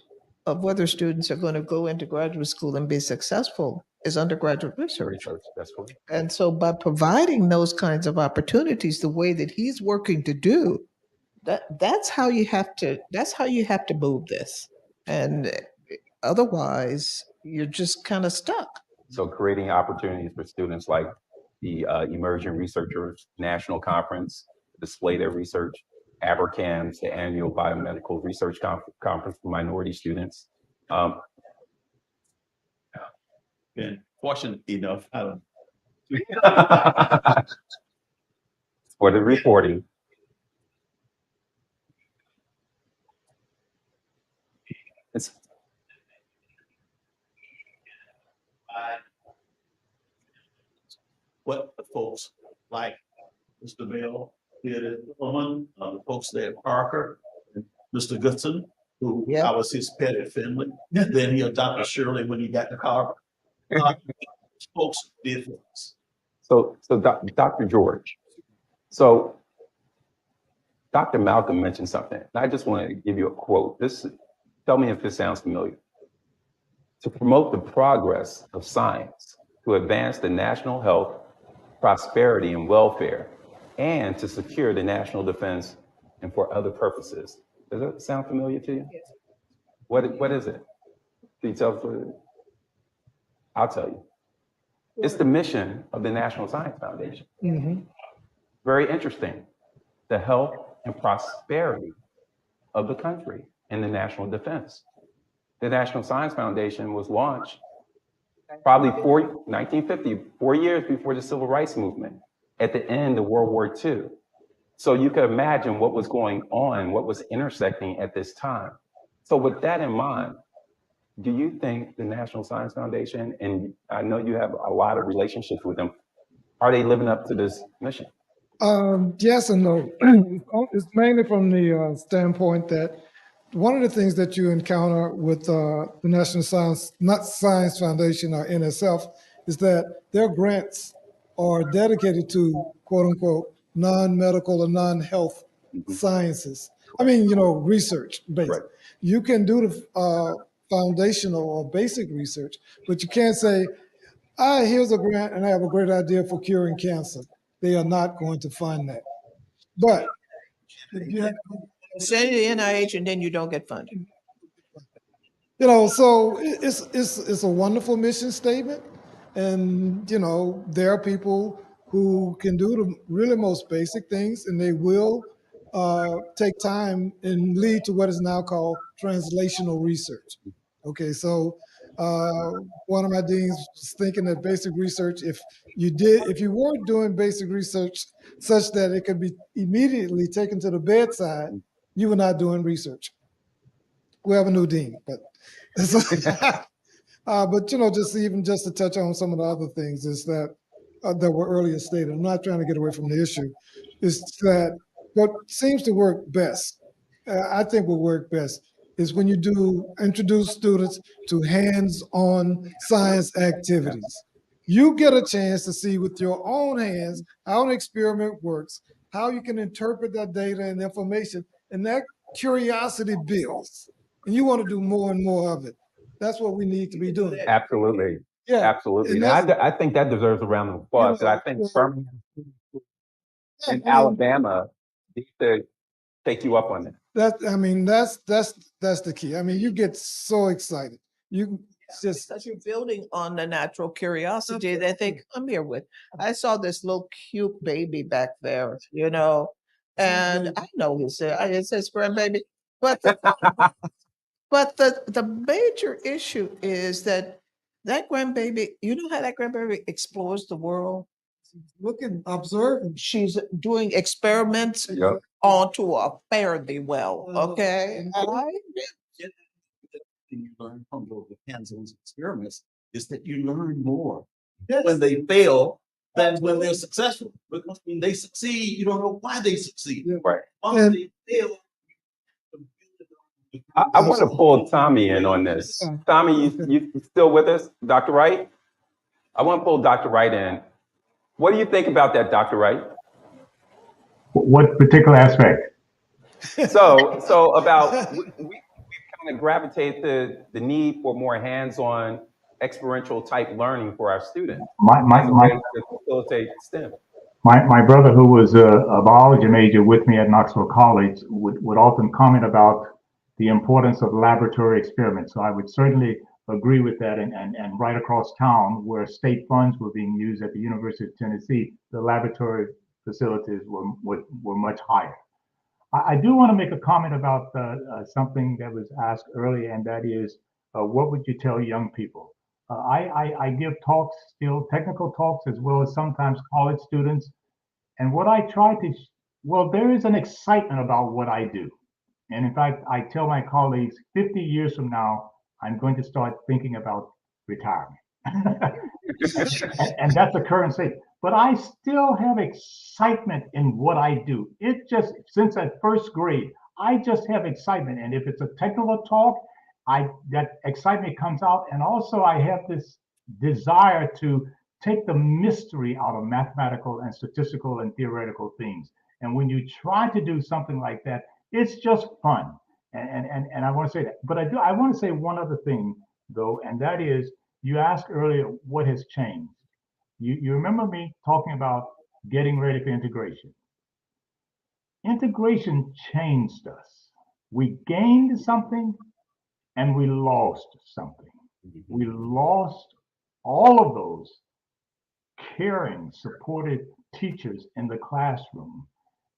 Speaker 9: of whether students are going to go into graduate school and be successful is undergraduate research.
Speaker 8: That's cool.
Speaker 9: And so by providing those kinds of opportunities the way that he's working to do, that's how you have to move this. And otherwise you're just kind of stuck.
Speaker 8: So creating opportunities for students like the Emerging Researchers National Conference, display their research, ABRCAMS, the annual biomedical research conference for minority students.
Speaker 11: Been fortunate enough,
Speaker 8: for the reporting. It's
Speaker 11: what the folks like Mr. Bell did at Woman, the folks there at Parker, and Mr. Goodson, who I was his pet at Finley. Then he adopted Shirley when he got to Carver. Folks did things.
Speaker 8: so Dr. George. So Dr. Malcolm mentioned something, and I just want to give you a quote. Tell me if this sounds familiar. To promote the progress of science, to advance the national health, prosperity, and welfare, and to secure the national defense and for other purposes. Does that sound familiar to you? Yes. What is it? Can you tell us what it is? I'll tell you. It's the mission of the National Science Foundation.
Speaker 12: Mm-hmm.
Speaker 8: Very interesting. The health and prosperity of the country and the national defense. The National Science Foundation was launched probably 1950, 4 years before the Civil Rights Movement, at the end of World War II. So you could imagine what was going on, what was intersecting at this time. So with that in mind, do you think the National Science Foundation, and I know you have a lot of relationships with them, are they living up to this mission?
Speaker 12: Yes and no. It's mainly from the standpoint that one of the things that you encounter with the National Science Foundation or NSF is that their grants are dedicated to quote unquote non-medical or non-health sciences. I mean, research based.
Speaker 8: Right.
Speaker 12: You can do the foundational or basic research, but you can't say, here's a grant and I have a great idea for curing cancer. They are not going to fund that. But you have
Speaker 9: Send it to NIH and then you don't get funded.
Speaker 12: So it's a wonderful mission statement, and there are people who can do the really most basic things, and they will take time and lead to what is now called translational research. Okay, so one of my deans was thinking that basic research, if you weren't doing basic research such that it could be immediately taken to the bedside, you were not doing research. We have a new dean, but just to touch on some of the other things is that were earlier stated. I'm not trying to get away from the issue. Is that what seems to work best? I think will work best is when you introduce students to hands-on science activities. You get a chance to see with your own hands how an experiment works, how you can interpret that data and information, and that curiosity builds. And you want to do more and more of it. That's what we need to be doing.
Speaker 8: Absolutely.
Speaker 12: Yeah.
Speaker 8: Absolutely. And I think that deserves a round of applause. I think Birmingham and Alabama need to take you up on that.
Speaker 12: That's the key. I mean, you get so excited.
Speaker 9: Because you're building on the natural curiosity that they come here with. I saw this little cute baby back there, and I know it's his grandbaby, but the major issue is that grandbaby, how that grandbaby explores the world?
Speaker 12: Looking, observing.
Speaker 9: She's doing experiments onto a fare thee well, okay?
Speaker 11: Thing you learn from those hands-on experiments is that you learn more when they fail than when they're successful. Because when they succeed, you don't know why they succeed.
Speaker 8: Right.
Speaker 11: Once they fail,
Speaker 8: I want to pull Tommy in on this. Tommy, you still with us? Dr. Wright? I want to pull Dr. Wright in What do you think about that, Dr. Wright?
Speaker 10: What particular aspect?
Speaker 8: So about we've kind of gravitated to the need for more hands-on experiential type learning for our students as a way to facilitate STEM.
Speaker 10: My brother, who was a biology major with me at Knoxville College, would often comment about the importance of laboratory experiments. So I would certainly agree with that. And right across town, where state funds were being used at the University of Tennessee, the laboratory facilities were much higher. I do want to make a comment about something that was asked earlier, and that is, what would you tell young people? I give talks, still technical talks, as well as sometimes college students. And what I try to, well, there is an excitement about what I do. And in fact, I tell my colleagues 50 years from now, I'm going to start thinking about retirement. and that's the current state. But I still have excitement in what I do. It just, since that first grade, I just have excitement. And if it's a technical talk, that excitement comes out. And also I have this desire to take the mystery out of mathematical and statistical and theoretical things. And when you try to do something like that, it's just fun. And I want to say that. But I want to say one other thing, though, and that is, you asked earlier what has changed. You remember me talking about getting ready for integration. Integration changed us. We gained something and we lost something. We lost all of those caring, supported teachers in the classroom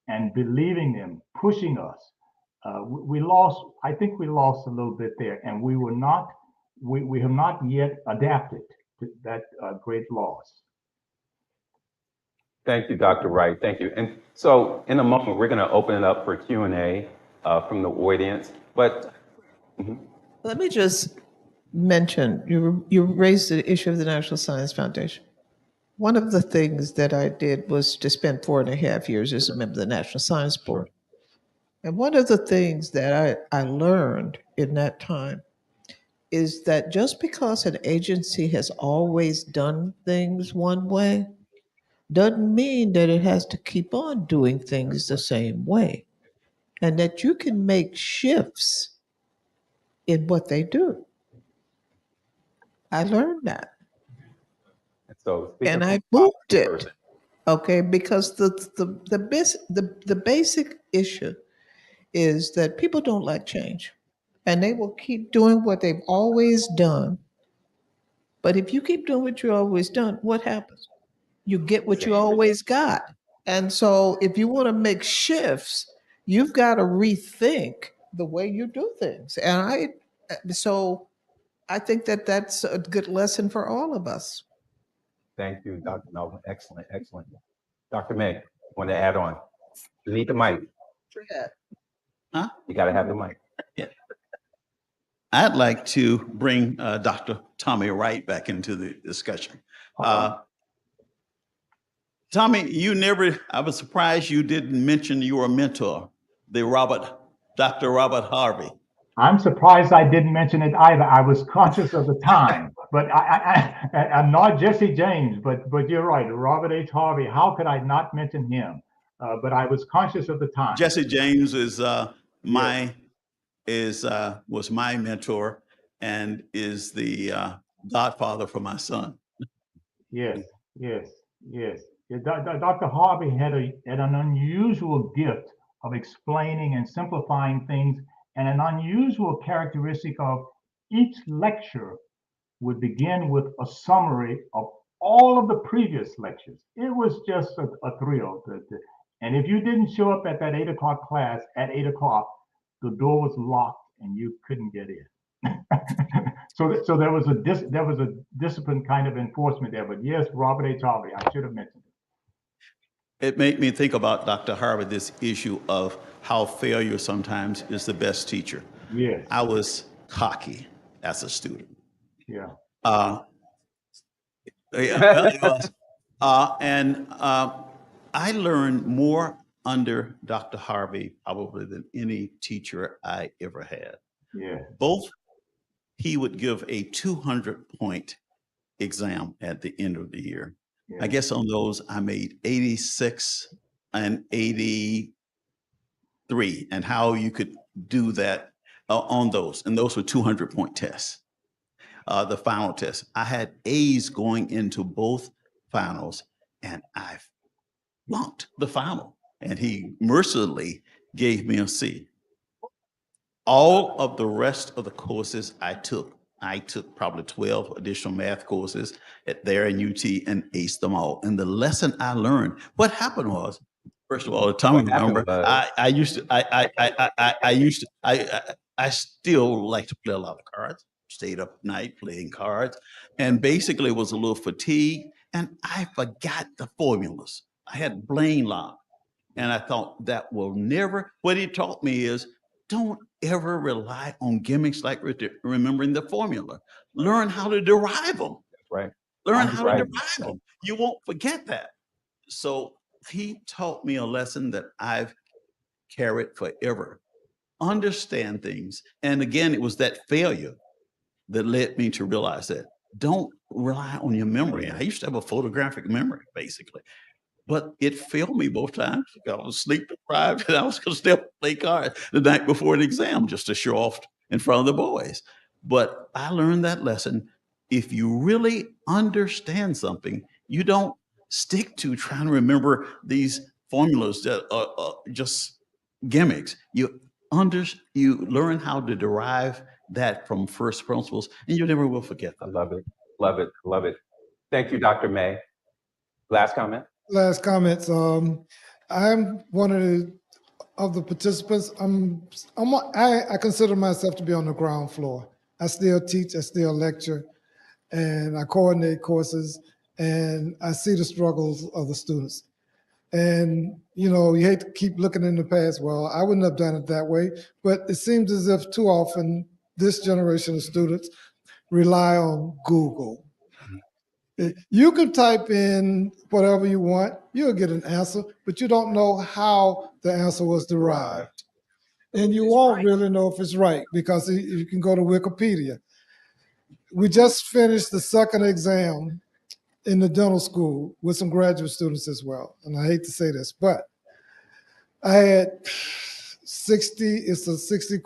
Speaker 10: and believing them, pushing us. I think we lost a little bit there, and we have not yet adapted to that great loss.
Speaker 8: Thank you, Dr. Wright. Thank you. And so in a moment, we're going to open it up for Q&A from the audience. But
Speaker 9: let me just mention, you raised the issue of the National Science Foundation. One of the things that I did was to spend 4.5 years as a member of the National Science Board. And one of the things that I learned in that time is that just because an agency has always done things one way doesn't mean that it has to keep on doing things the same way, and that you can make shifts in what they do. I learned that. And I moved it. Okay, because the basic issue is that people don't like change, and they will keep doing what they've always done. But if you keep doing what you've always done, what happens? You get what you always got. And so if you want to make shifts, you've got to rethink the way you do things. And so I think that that's a good lesson for all of us.
Speaker 8: thank you, Dr. Melvin. Excellent, excellent. Dr. May, want to add on? You need the mic.
Speaker 11: Huh?
Speaker 8: You got to have the mic.
Speaker 11: Yeah. I'd like to bring Dr. Tommy Wright back into the discussion. Tommy, I was surprised you didn't mention your mentor, Dr. Robert Harvey.
Speaker 10: I'm surprised I didn't mention it either. I was conscious of the time, but I'm not Jesse James, but you're right, Robert H. Harvey. How could I not mention him? But I was conscious of the time.
Speaker 11: Jesse James was my mentor and is the godfather for my son.
Speaker 10: Yes. Dr. Harvey had an unusual gift of explaining and simplifying things, and an unusual characteristic of each lecture would begin with a summary of all of the previous lectures. It was just a thrill. And if you didn't show up at that 8 o'clock class at 8 o'clock, the door was locked and you couldn't get in. So there was a discipline kind of enforcement there. But yes, Robert H. Harvey, I should have mentioned it.
Speaker 11: It made me think about Dr. Harvey, this issue of how failure sometimes is the best teacher.
Speaker 10: Yes.
Speaker 11: I was cocky as a student.
Speaker 10: Yeah.
Speaker 11: I learned more under Dr. Harvey probably than any teacher I ever had.
Speaker 10: Yeah.
Speaker 11: He would give a 200-point exam at the end of the year. I guess on those, I made 86 and 83, and how you could do that on those. And those were 200-point tests. The final test, I had A's going into both finals, and I flunked the final. And he mercilessly gave me a C. All of the rest of the courses I took probably 12 additional math courses there in UT and aced them all. And the lesson I learned, what happened was, first of all, the time I remember, I still like to play a lot of cards, stayed up at night playing cards, and basically was a little fatigued, and I forgot the formulas. I had brain lock. And I thought that will never, what he taught me is, don't ever rely on gimmicks like remembering the formula. Learn how to derive them.
Speaker 8: Right.
Speaker 11: Learn how to derive them. You won't forget that. So he taught me a lesson that I've carried forever. Understand things. And again, it was that failure that led me to realize that don't rely on your memory. I used to have a photographic memory, basically. But it failed me both times. I was sleep deprived, and I was going to stay up and play cards the night before an exam just to show off in front of the boys. But I learned that lesson. If you really understand something, you don't stick to trying to remember these formulas that are just gimmicks. You learn how to derive that from first principles, and you never will forget that.
Speaker 8: I love it. Love it. Love it. Thank you, Dr. May. Last comment?
Speaker 12: Last comments. I'm one of the participants. I consider myself to be on the ground floor. I still teach, I still lecture, and I coordinate courses, and I see the struggles of the students. And, you hate to keep looking in the past. Well, I wouldn't have done it that way, but it seems as if too often this generation of students rely on Google. You can type in whatever you want, you'll get an answer, but you don't know how the answer was derived. And you won't really know if it's right because you can go to Wikipedia. We just finished the second exam in the dental school with some graduate students as well. And I hate to say this, but I had 60, it's a 60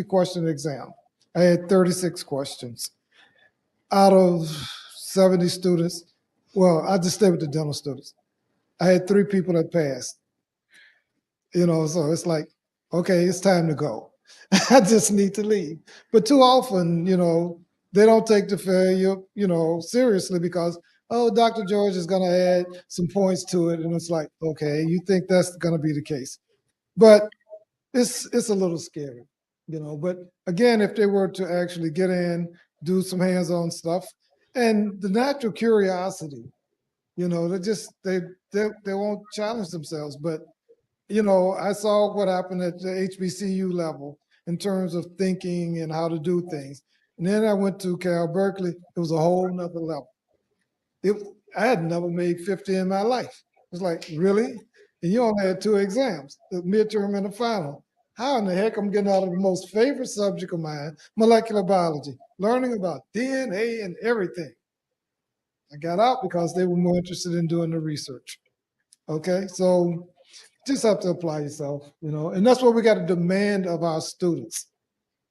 Speaker 12: question exam. I had 36 questions. Out of 70 students, well, I just stay with the dental students. I had 3 people that passed. So it's like, okay, it's time to go. I just need to leave. But too often, they don't take the failure, seriously because, oh, Dr. George is going to add some points to it. And it's like, okay, you think that's going to be the case. But it's a little scary, But again, if they were to actually get in, do some hands-on stuff, and the natural curiosity, they won't challenge themselves. But, I saw what happened at the HBCU level in terms of thinking and how to do things. And then I went to Cal Berkeley. It was a whole nother level. I had never made 50 in my life. It was like, really? And you only had 2 exams, the midterm and the final. How in the heck I'm getting out of the most favorite subject of mine, molecular biology, learning about DNA and everything. I got out because they were more interested in doing the research. Okay, so just have to apply yourself, and that's what we got to demand of our students.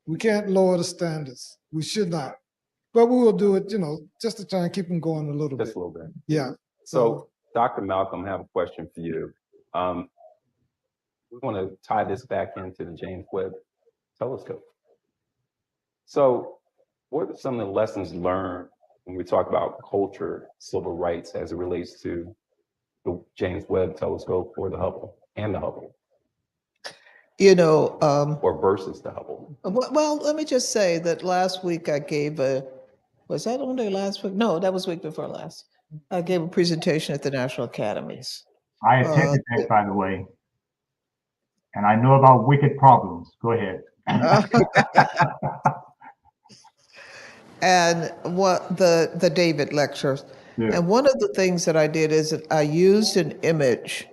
Speaker 12: We can't lower the standards. We should not. But we will do it, just to try and keep them going a little bit.
Speaker 8: Just a little bit.
Speaker 12: Yeah.
Speaker 8: So, Dr. Malcolm, I have a question for you. We want to tie this back into the James Webb Telescope. So, what are some of the lessons learned when we talk about culture, civil rights, as it relates to the James Webb Telescope or the Hubble and the Hubble? Or versus the Hubble?
Speaker 9: Well, let me just say that last week I gave was that only last week? No, that was week before last. I gave a presentation at the National Academies.
Speaker 10: I attended that, by the way. And I know about wicked problems. Go ahead.
Speaker 9: And what the David lectures. Yeah. And one of the things that I did is that I used an image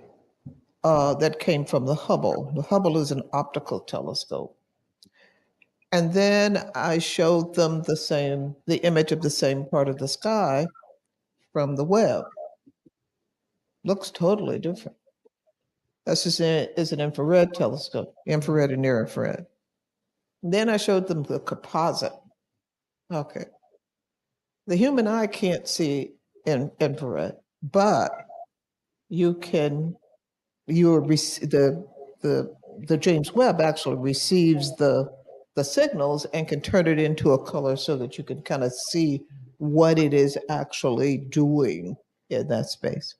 Speaker 9: that came from the Hubble. The Hubble is an optical telescope. And then I showed them the image of the same part of the sky from the Webb. looks totally different. This is an infrared telescope, infrared and near infrared. Then I showed them the composite. Okay. The human eye can't see in infrared, but you can, the James Webb actually receives the signals and can turn it into a color so that you can kind of see what it is actually doing in that space.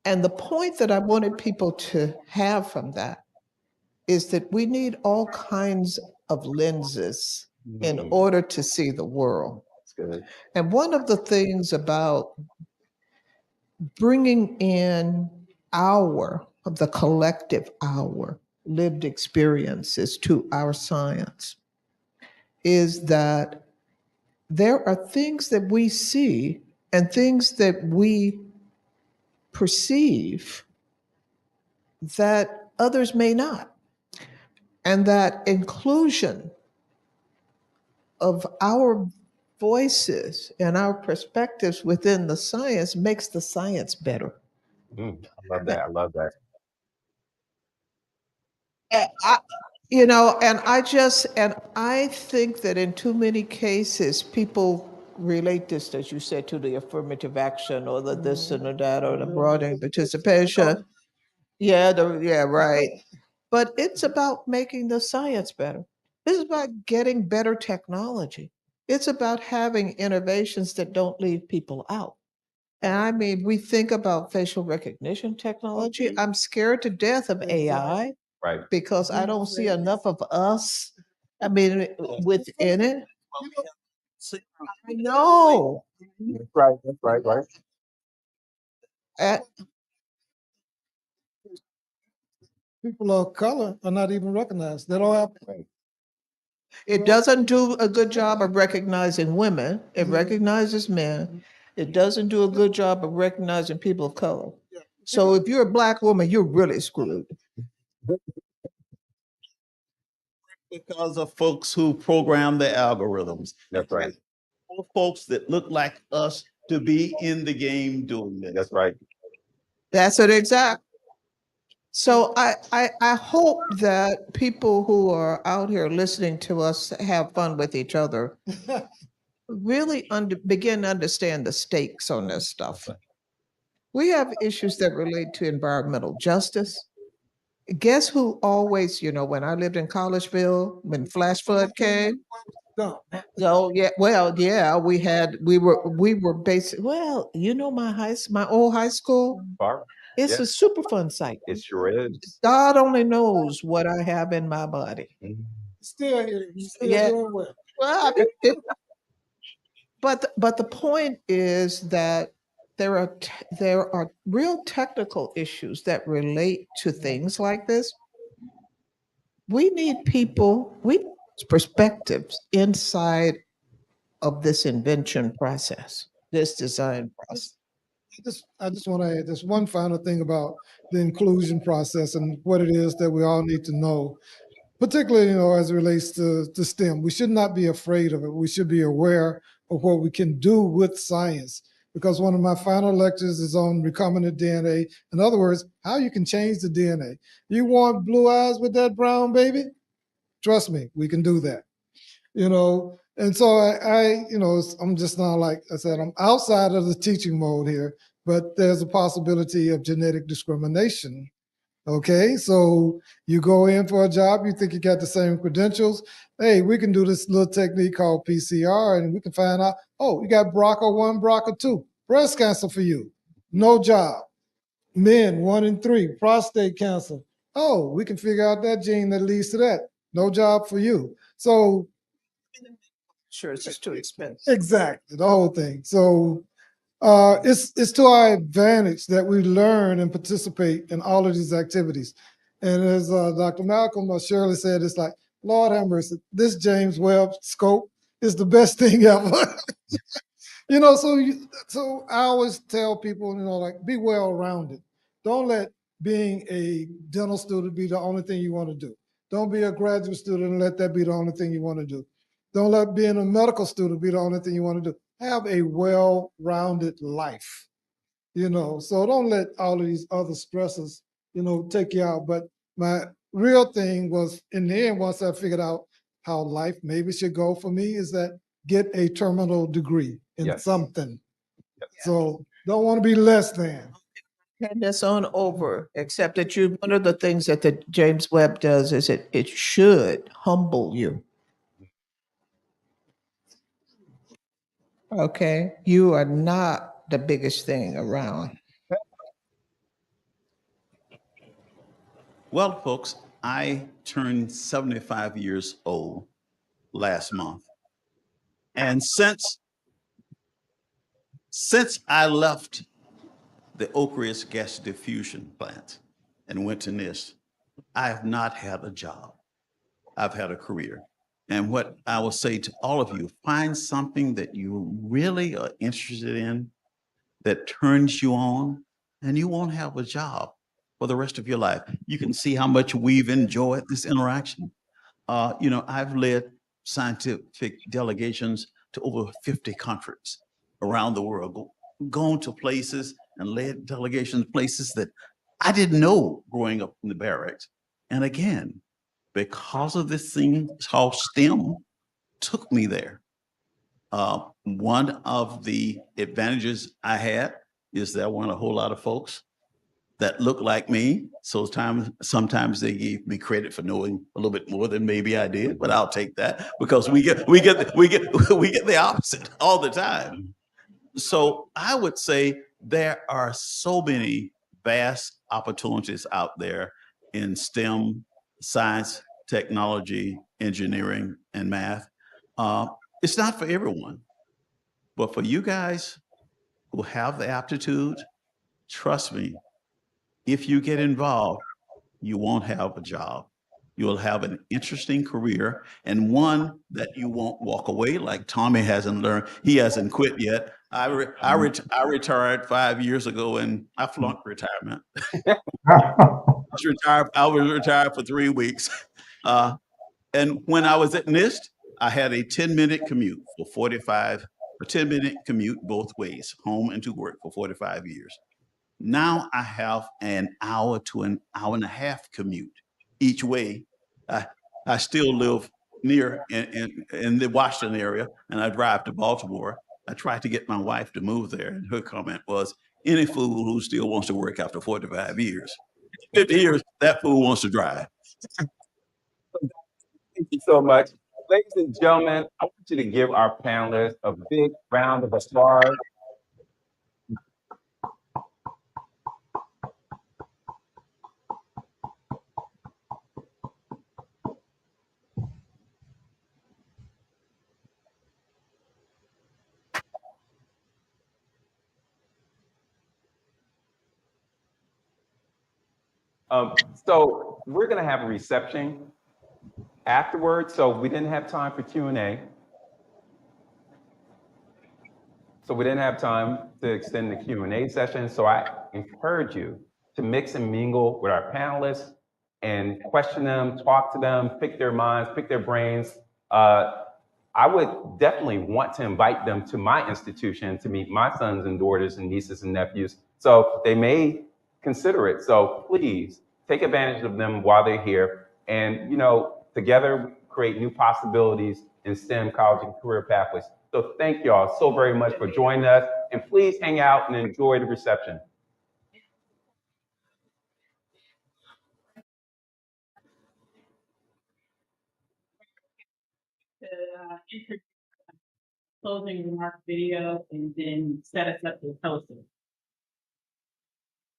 Speaker 9: And the point that I wanted people to have from that is that we need all kinds of lenses in order to see the world.
Speaker 8: That's good.
Speaker 9: And one of the things about bringing in the collective lived experiences to our science is that there are things that we see and things that we perceive that others may not. And that inclusion of our voices and our perspectives within the science makes the science better.
Speaker 8: I love that. I love that.
Speaker 9: And I think that in too many cases, people relate this, as you said, to the affirmative action or the this and the that or the broadening participation. Yeah, right. But it's about making the science better. This is about getting better technology. It's about having innovations that don't leave people out. And I mean, we think about facial recognition technology. I'm scared to death of AI.
Speaker 8: Right.
Speaker 9: Because I don't see enough of us. I mean, within it. I know.
Speaker 8: That's right. That's right. Right.
Speaker 9: Uh,
Speaker 12: People of color are not even recognized. They don't have.
Speaker 9: It doesn't do a good job of recognizing women. It recognizes men. It doesn't do a good job of recognizing people of color. So if you're a Black woman, you're really screwed.
Speaker 11: Because of folks who program the algorithms.
Speaker 8: That's right.
Speaker 11: For folks that look like us to be in the game doing this.
Speaker 8: That's right.
Speaker 9: That's it exact. So I hope that people who are out here listening to us have fun with each other. Really begin to understand the stakes on this stuff. We have issues that relate to environmental justice. Guess who always, when I lived in Collegeville, when flash flood came? Oh yeah, well, yeah, we were basic. Well, my old high school,
Speaker 8: Bar.
Speaker 9: it's
Speaker 8: Yeah.
Speaker 9: a Superfund site.
Speaker 8: It sure is.
Speaker 9: God only knows what I have in my body.
Speaker 12: Still here. Still
Speaker 9: Yeah.
Speaker 12: doing well.
Speaker 9: Well, but the point is that there are real technical issues that relate to things like this. We need perspectives inside of this invention process, this design process.
Speaker 12: I just want to add this one final thing about the inclusion process and what it is that we all need to know, particularly, as it relates to STEM. We should not be afraid of it. We should be aware of what we can do with science, because one of my final lectures is on recombinant DNA. In other words, how you can change the DNA. You want blue eyes with that brown baby? Trust me, we can do that. And so I'm just not, like I said, I'm outside of the teaching mode here, but there's a possibility of genetic discrimination. Okay, so you go in for a job, you think you got the same credentials. Hey, we can do this little technique called PCR, and we can find out, oh, you got BRCA1, BRCA2, breast cancer for you, no job. Men, 1 in 3, prostate cancer. Oh, we can figure out that gene that leads to that, no job for you. So
Speaker 9: Sure, it's just too expensive.
Speaker 12: exactly, the whole thing. So it's to our advantage that we learn and participate in all of these activities. And as Dr. Malcolm Shirley said, it's like, Lord have mercy, this James Webb scope is the best thing ever. So I always tell people, like, be well-rounded. Don't let being a dental student be the only thing you want to do. Don't be a graduate student and let that be the only thing you want to do. Don't let being a medical student be the only thing you want to do. Have a well-rounded life. So don't let all of these other stresses, take you out. But my real thing was, in the end, once I figured out how life maybe should go for me, is that get a terminal degree in
Speaker 8: Yes.
Speaker 12: something. So don't want to be less than.
Speaker 9: And that's on over, except that one of the things that the James Webb does is it should humble you. Okay, you are not the biggest thing around.
Speaker 11: Well, folks, I turned 75 years old last month. And since I left the Oak Ridge gas diffusion plant and went to NIST, I have not had a job. I've had a career. And what I will say to all of you, find something that you really are interested in that turns you on, and you won't have a job for the rest of your life. You can see how much we've enjoyed this interaction. I've led scientific delegations to over 50 countries around the world, gone to places and led delegations places that I didn't know growing up in the barracks. And again, because of this thing called STEM, took me there. One of the advantages I had is that I want a whole lot of folks that look like me. So sometimes they gave me credit for knowing a little bit more than maybe I did, but I'll take that because we get the opposite all the time. So I would say there are so many vast opportunities out there in STEM, science, technology, engineering, and math. It's not for everyone, but for you guys who have the aptitude, trust me, if you get involved, you won't have a job. You will have an interesting career and one that you won't walk away. Like Tommy hasn't learned, he hasn't quit yet. I retired 5 years ago and I flunked retirement. I was retired for 3 weeks. And when I was at NIST, I had a 10-minute commute for 10-minute commute both ways, home and to work for 45 years. Now I have an hour to an hour and a half commute each way. I still live near in the Washington area, and I drive to Baltimore. I tried to get my wife to move there, and her comment was, any fool who still wants to work after 45 years, 50 years, that fool wants to drive.
Speaker 8: Thank you so much. Ladies and gentlemen, I want you to give our panelists a big round of applause. So we're going to have a reception afterwards. So we didn't have time for Q&A. So we didn't have time to extend the Q&A session. So I encourage you to mix and mingle with our panelists and question them, talk to them, pick their minds, pick their brains. I would definitely want to invite them to my institution to meet my sons and daughters and nieces and nephews. So they may consider it. So please take advantage of them while they're here. And, together we create new possibilities in STEM college and career pathways. So thank y'all so very much for joining us. And please hang out and enjoy the reception.
Speaker 6: Closing remark video and then set us up to post it.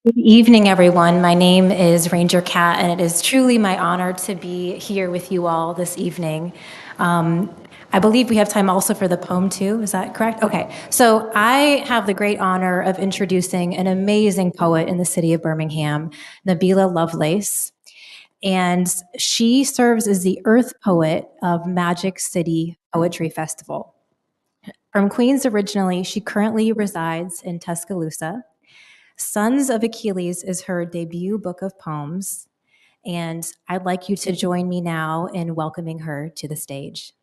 Speaker 13: Good evening, everyone. My name is Ranger Kat, and it is truly my honor to be here with you all this evening. I believe we have time also for the poem too, is that correct? Okay, so I have the great honor of introducing an amazing poet in the city of Birmingham, Nabila Lovelace. And she serves as the Earth Poet of Magic City Poetry Festival. From Queens originally, she currently resides in Tuscaloosa. Sons of Achilles is her debut book of poems, and I'd like you to join me now in welcoming her to the stage.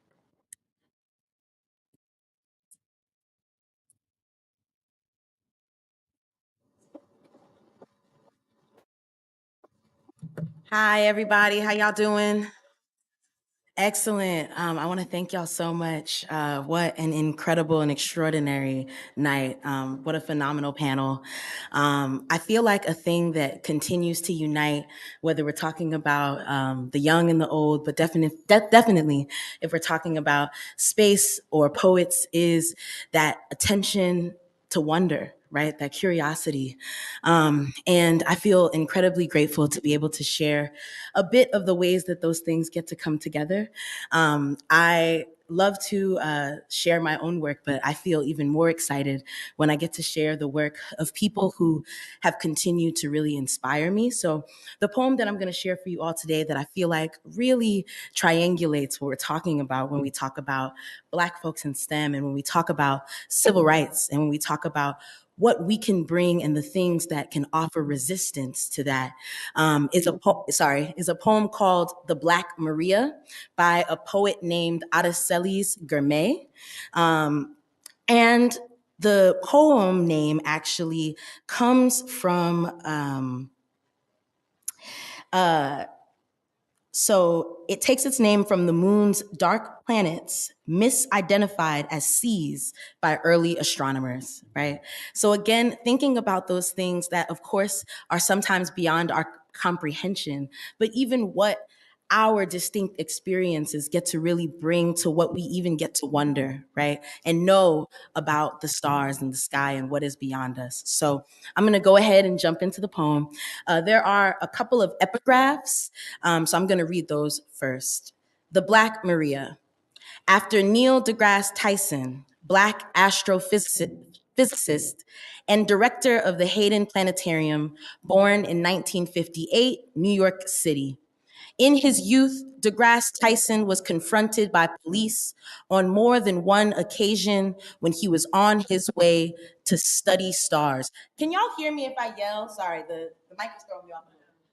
Speaker 14: Hi, everybody. How y'all doing? Excellent. I want to thank y'all so much. What an incredible and extraordinary night. What a phenomenal panel. I feel like a thing that continues to unite, whether we're talking about the young and the old, but definitely if we're talking about space or poets, is that attention to wonder, right? That curiosity. And I feel incredibly grateful to be able to share a bit of the ways that those things get to come together. I love to share my own work, but I feel even more excited when I get to share the work of people who have continued to really inspire me. So the poem that I'm going to share for you all today that I feel like really triangulates what we're talking about when we talk about Black folks in STEM and when we talk about civil rights and when we talk about what we can bring and the things that can offer resistance to that is a poem called "The Black Maria" by a poet named Aracelis Germain. And the poem name actually comes from so it takes its name from the moon's dark planets misidentified as seas by early astronomers, right? So again, thinking about those things that of course are sometimes beyond our comprehension, but even what our distinct experiences get to really bring to what we even get to wonder, right? And know about the stars and the sky and what is beyond us. So I'm gonna go ahead and jump into the poem. There are a couple of epigraphs, so I'm gonna read those first. The Black Maria. After Neil deGrasse Tyson, Black astrophysicist and director of the Hayden Planetarium, born in 1958, New York City. In his youth, deGrasse Tyson was confronted by police on more than one occasion when he was on his way to study stars. Can y'all hear me if I yell? Sorry, the mic is throwing me off.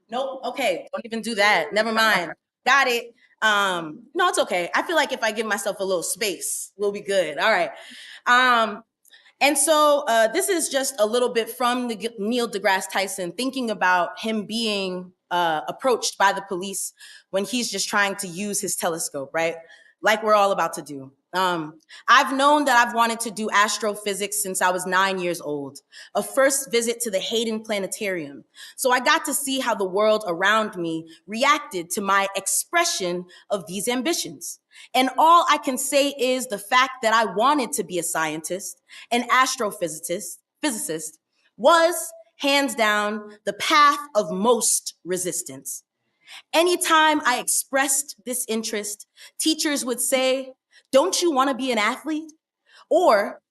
Speaker 14: Nope. Okay, don't even do that. Never mind. Got it. No, it's okay. I feel like if I give myself a little space, we'll be good. All right. And so this is just a little bit from Neil deGrasse Tyson, thinking about him being approached by the police when he's just trying to use his telescope, right? Like we're all about to do. I've known that I've wanted to do astrophysics since I was 9 years old, a first visit to the Hayden Planetarium. So I got to see how the world around me reacted to my expression of these ambitions. And all I can say is the fact that I wanted to be a scientist, an physicist, was hands down the path of most resistance. Anytime I expressed this interest, teachers would say, "Don't you want to be an athlete?" Or,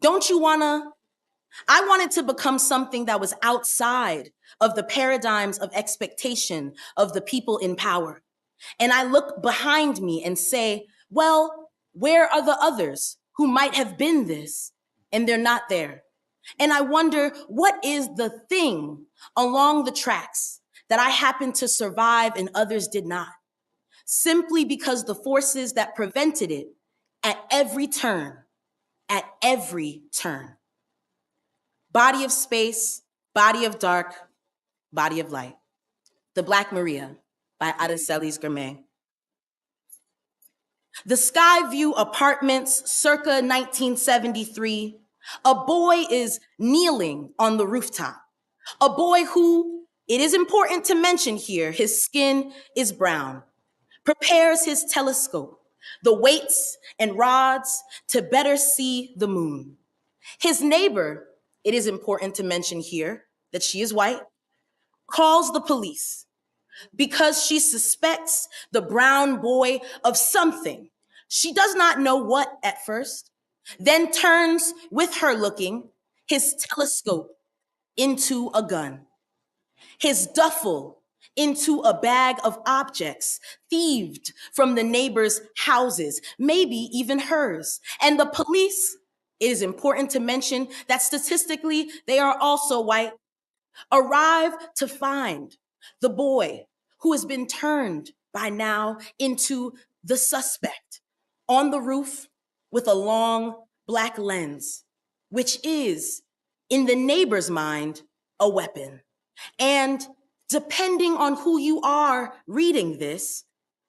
Speaker 14: "Don't you want to?" I wanted to become something that was outside of the paradigms of expectation of the people in power. And I look behind me and say, well, where are the others who might have been this? And they're not there. And I wonder, what is the thing along the tracks that I happened to survive and others did not? Simply because the forces that prevented it at every turn, body of space, body of dark, body of light. The Black Maria by Aracelis Germain. The Skyview Apartments, circa 1973. A boy is kneeling on the rooftop. A boy who, it is important to mention here, his skin is brown, prepares his telescope, the weights and rods to better see the moon. His neighbor, it is important to mention here that she is white, calls the police because she suspects the brown boy of something. She does not know what at first, then turns with her looking his telescope into a gun, his duffel into a bag of objects thieved from the neighbors' houses, maybe even hers. And the police, it is important to mention that statistically they are also white, arrive to find the boy who has been turned by now into the suspect on the roof with a long black lens, which is, in the neighbor's mind, a weapon. And Depending on who you are reading this,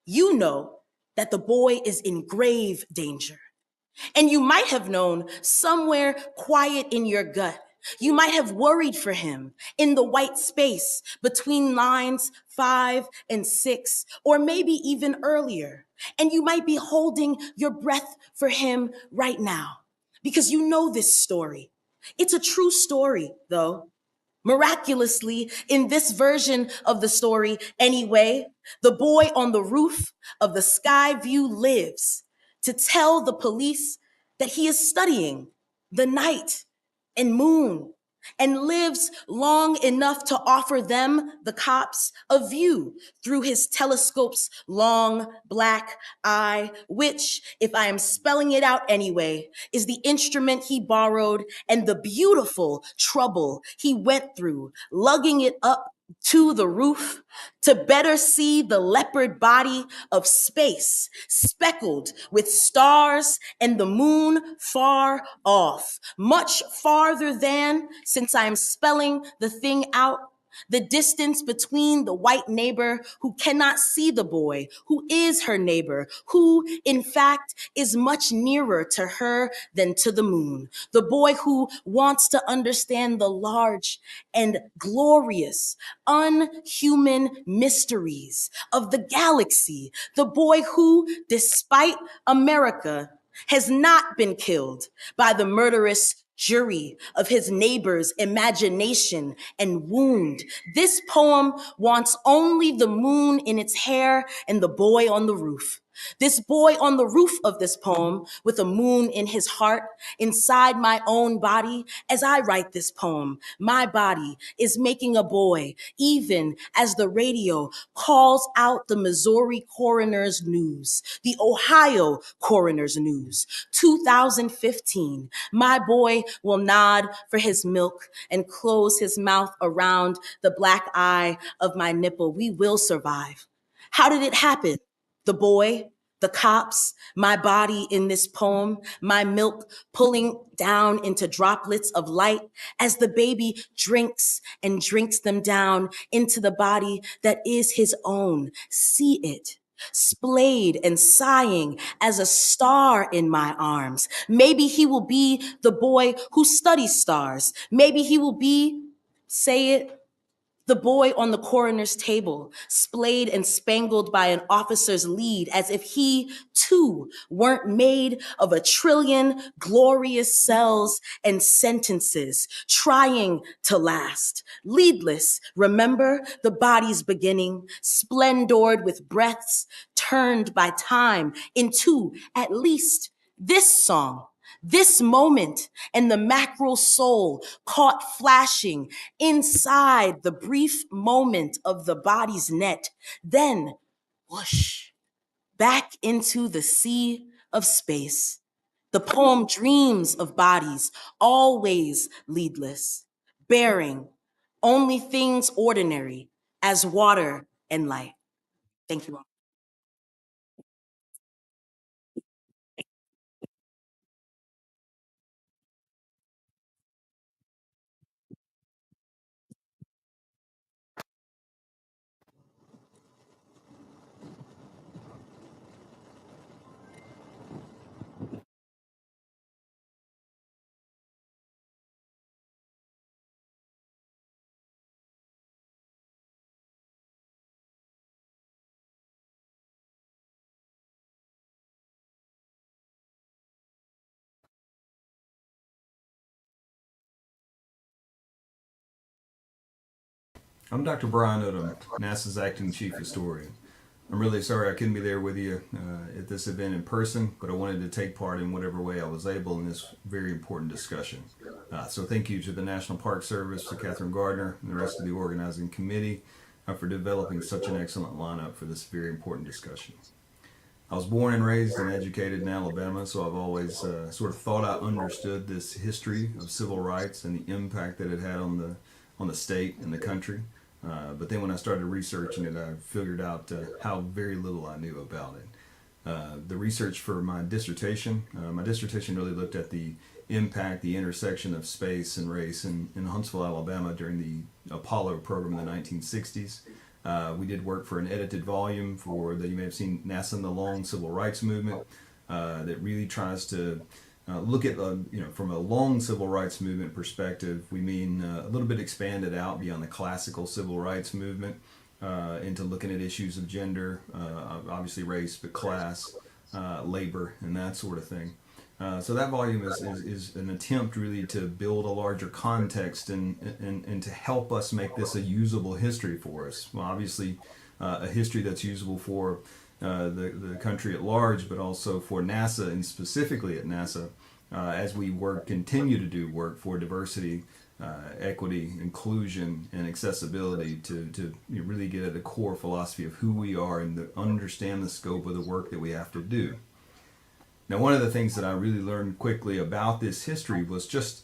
Speaker 14: you know that the boy is in grave danger. And you might have known somewhere quiet in your gut. You might have worried for him in the white space between lines 5 and 6, or maybe even earlier. And you might be holding your breath for him right now because you know this story. It's a true story, though. Miraculously, in this version of the story, anyway, the boy on the roof of the Skyview lives to tell the police that he is studying the night and moon and lives long enough to offer them, the cops, a view through his telescope's long black eye, which, if I am spelling it out anyway, is the instrument he borrowed and the beautiful trouble he went through, lugging it up to the roof to better see the leopard body of space, speckled with stars and the moon far off, much farther than, since I am spelling the thing out, the distance between the white neighbor who cannot see the boy, who is her neighbor, who in fact is much nearer to her than to the moon. The boy who wants to understand the large and glorious, unhuman mysteries of the galaxy. The boy who, despite America, has not been killed by the murderous jury of his neighbor's imagination and wound. This poem wants only the moon in its hair and the boy on the roof. This boy on the roof of this poem with a moon in his heart, inside my own body, as I write this poem, my body is making a boy, even as the radio calls out the Missouri coroner's news, the Ohio coroner's news, 2015. My boy will nod for his milk and close his mouth around the black eye of my nipple. We will survive. How did it happen? The boy, the cops, my body in this poem, my milk pulling down into droplets of light as the baby drinks and drinks them down into the body that is his own. See it. Splayed and sighing as a star in my arms. Maybe he will be the boy who studies stars. Maybe he will be, say it, the boy on the coroner's table, splayed and spangled by an officer's lead, as if he, too, weren't made of a trillion glorious cells and sentences, trying to last. Leadless, remember the body's beginning, splendored with breaths turned by time into, at least, this song. This moment and the mackerel soul caught flashing inside the brief moment of the body's net, then whoosh, back into the sea of space. The poem dreams of bodies, always leadless, bearing only things ordinary as water and light. Thank you all.
Speaker 15: I'm Dr. Brian Odom, NASA's acting chief historian. I'm really sorry I couldn't be there with you at this event in person, but I wanted to take part in whatever way I was able in this very important discussion. So thank you to the National Park Service, to Catherine Gardner, and the rest of the organizing committee for developing such an excellent lineup for this very important discussion. I was born and raised and educated in Alabama, so I've always sort of thought I understood this history of civil rights and the impact that it had on the state and the country. But then when I started researching it, I figured out how very little I knew about it. The research for my dissertation really looked at the impact, the intersection of space and race in Huntsville, Alabama during the Apollo program in the 1960s. We did work for an edited volume that you may have seen, NASA and the Long Civil Rights Movement, that really tries to look at, from a long civil rights movement perspective, we mean a little bit expanded out beyond the classical civil rights movement into looking at issues of gender, obviously race, but class, labor, and that sort of thing. So that volume is an attempt really to build a larger context and to help us make this a usable history for us. Well, obviously, a history that's usable for the country at large, but also for NASA and specifically at NASA as we continue to do work for diversity, equity, inclusion, and accessibility to really get at the core philosophy of who we are and understand the scope of the work that we have to do. Now, one of the things that I really learned quickly about this history was just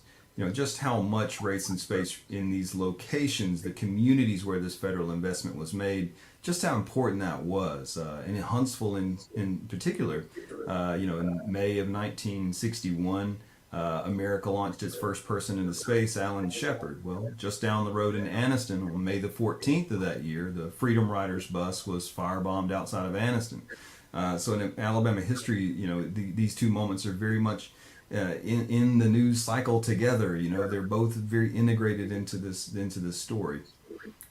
Speaker 15: how much race and space in these locations, the communities where this federal investment was made, just how important that was. And in Huntsville in particular, in May of 1961, America launched its first person into space, Alan Shepard. Well, just down the road in Anniston, on May the 14th of that year, the Freedom Riders bus was firebombed outside of Anniston. So in Alabama history, these two moments are very much in the news cycle together. They're both very integrated into this story.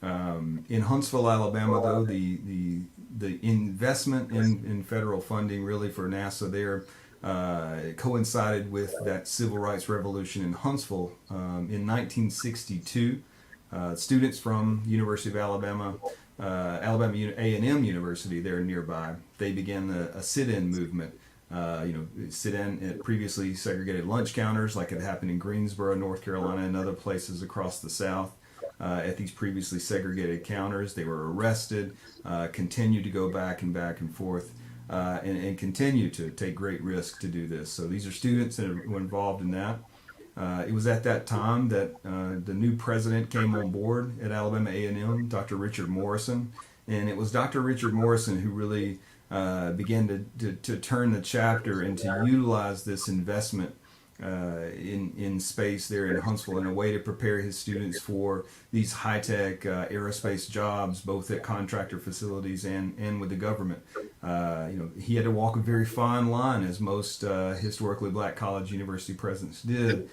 Speaker 15: In Huntsville, Alabama, though, the investment in federal funding really for NASA there coincided with that civil rights revolution in Huntsville in 1962. Students from University of Alabama, Alabama A&M University there nearby, they began a sit-in movement. Sit-in at previously segregated lunch counters like it happened in Greensboro, North Carolina, and other places across the South. At these previously segregated counters, they were arrested, continued to go back and forth, and continue to take great risk to do this. So these are students that were involved in that. It was at that time that the new president came on board at Alabama A&M, Dr. Richard Morrison, and it was Dr. Richard Morrison who really began to turn the chapter and to utilize this investment in space there in Huntsville in a way to prepare his students for these high-tech aerospace jobs, both at contractor facilities and with the government. He had to walk a very fine line, as most historically black college university presidents did,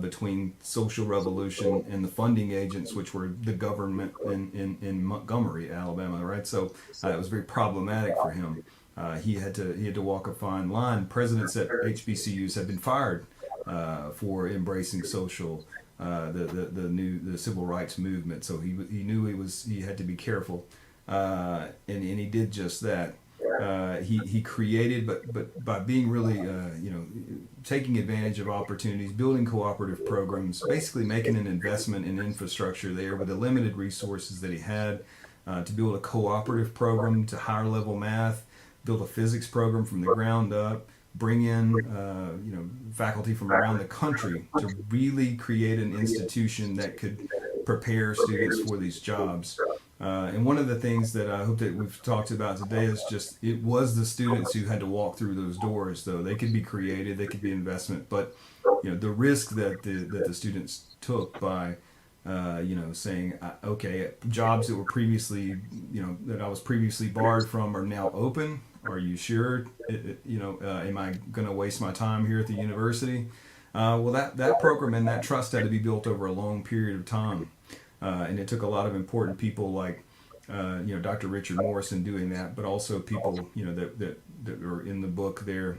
Speaker 15: between social revolution and the funding agents, which were the government in Montgomery, Alabama, right? So it was very problematic for him. He had to walk a fine line. Presidents at HBCUs have been fired for embracing the civil rights movement. So he knew he had to be careful, and he did just that. He created, but by being really taking advantage of opportunities, building cooperative programs, basically making an investment in infrastructure there with the limited resources that he had to build a cooperative program to higher level math, build a physics program from the ground up, bring in faculty from around the country to really create an institution that could prepare students for these jobs. And one of the things that I hope that we've talked about today is just it was the students who had to walk through those doors. Though they could be created, they could be investment, but the risk that the students took by saying, okay, jobs that were previously, that I was previously barred from are now open. Are you sure? Am I going to waste my time here at the university? Well, that program and that trust had to be built over a long period of time. And it took a lot of important people like, Dr. Richard Morrison doing that, but also people, that were in the book there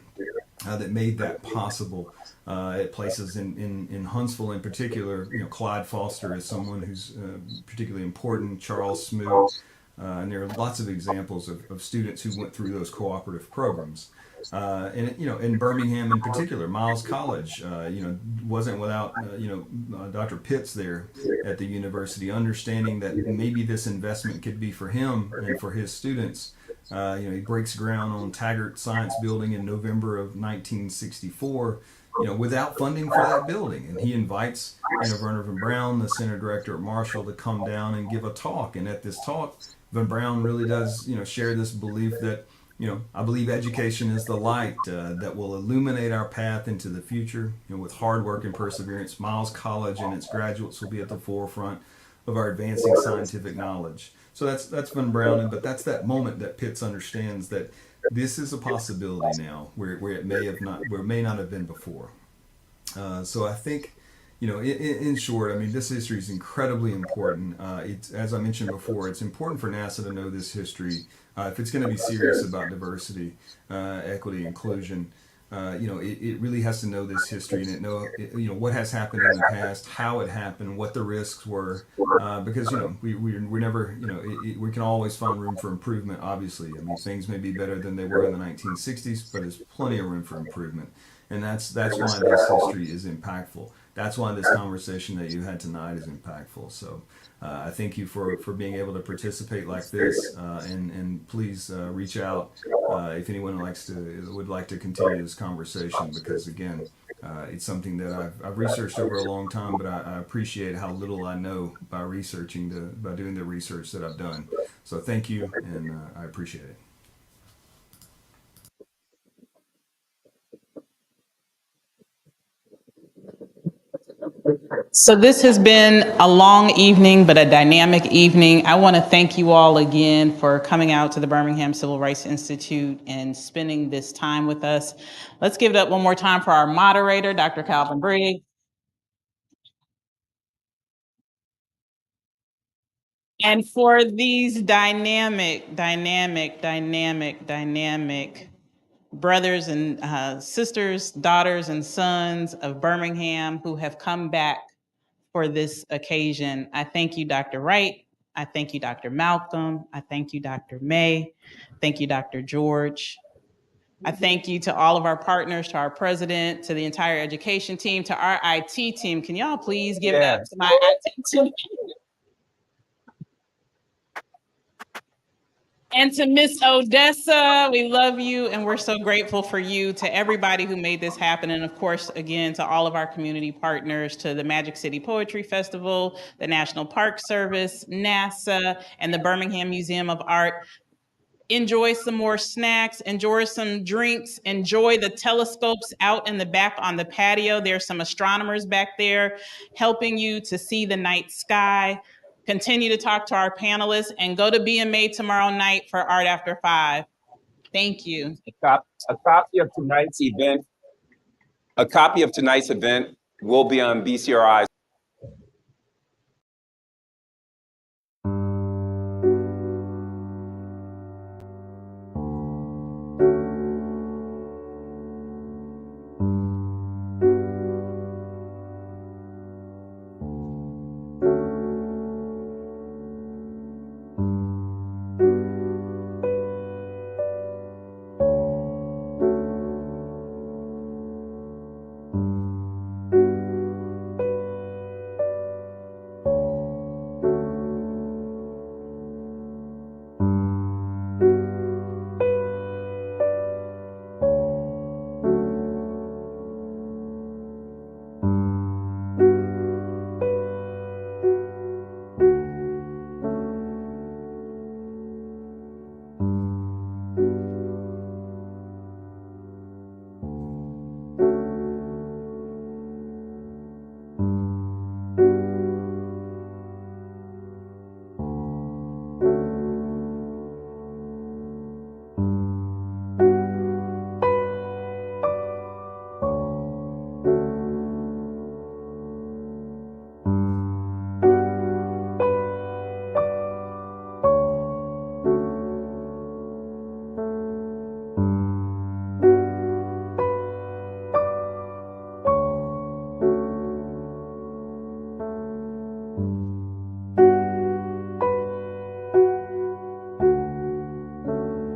Speaker 15: that made that possible at places in Huntsville in particular. Clyde Foster is someone who's particularly important, Charles Smoot, and there are lots of examples of students who went through those cooperative programs. And in Birmingham in particular, Miles College, wasn't without Dr. Pitts there at the university, understanding that maybe this investment could be for him and for his students. He breaks ground on Taggart Science Building in November of 1964, without funding for that building, and he invites Werner von Braun, the center director at Marshall, to come down and give a talk. And at this talk, von Braun really does share this belief that I believe education is the light that will illuminate our path into the future. With hard work and perseverance, Miles College and its graduates will be at the forefront of our advancing scientific knowledge. So that's Von Browning, but that's that moment that Pitts understands that this is a possibility now, where it may not have been before. So I think, in short, I mean, this history is incredibly important. It's, as I mentioned before, it's important for NASA to know this history if it's going to be serious about diversity, equity, inclusion. It really has to know this history and know what has happened in the past, how it happened, what the risks were, because we're never we can always find room for improvement. Obviously, I mean, things may be better than they were in the 1960s, but there's plenty of room for improvement. And that's why this history is impactful. That's why this conversation that you had tonight is impactful. So I thank you for being able to participate like this. And please reach out if anyone would like to continue this conversation, because again, it's something that I've researched over a long time, but I appreciate how little I know by doing the research that I've done. So thank you, and I appreciate it.
Speaker 6: So this has been a long evening, but a dynamic evening. I want to thank you all again for coming out to the Birmingham Civil Rights Institute and spending this time with us. Let's give it up one more time for our moderator, Dr. Calvin Briggs. And for these dynamic brothers and sisters, daughters and sons of Birmingham who have come back for this occasion. I thank you, Dr. Wright. I thank you, Dr. Malcolm. I thank you, Dr. May. Thank you, Dr. George. I thank you to all of our partners, to our president, to the entire education team, to our IT team. Can y'all please give it up to my IT team? And to Miss Odessa, we love you and we're so grateful for you. To everybody who made this happen, and of course, again, to all of our community partners, to the Magic City Poetry Festival, the National Park Service, NASA, and the Birmingham Museum of Art. Enjoy some more snacks, enjoy some drinks, enjoy the telescopes out in the back on the patio. There's some astronomers back there helping you to see the night sky. Continue to talk to our panelists and go to BMA tomorrow night for Art After 5. Thank you.
Speaker 8: A copy of tonight's event will be on BCRI's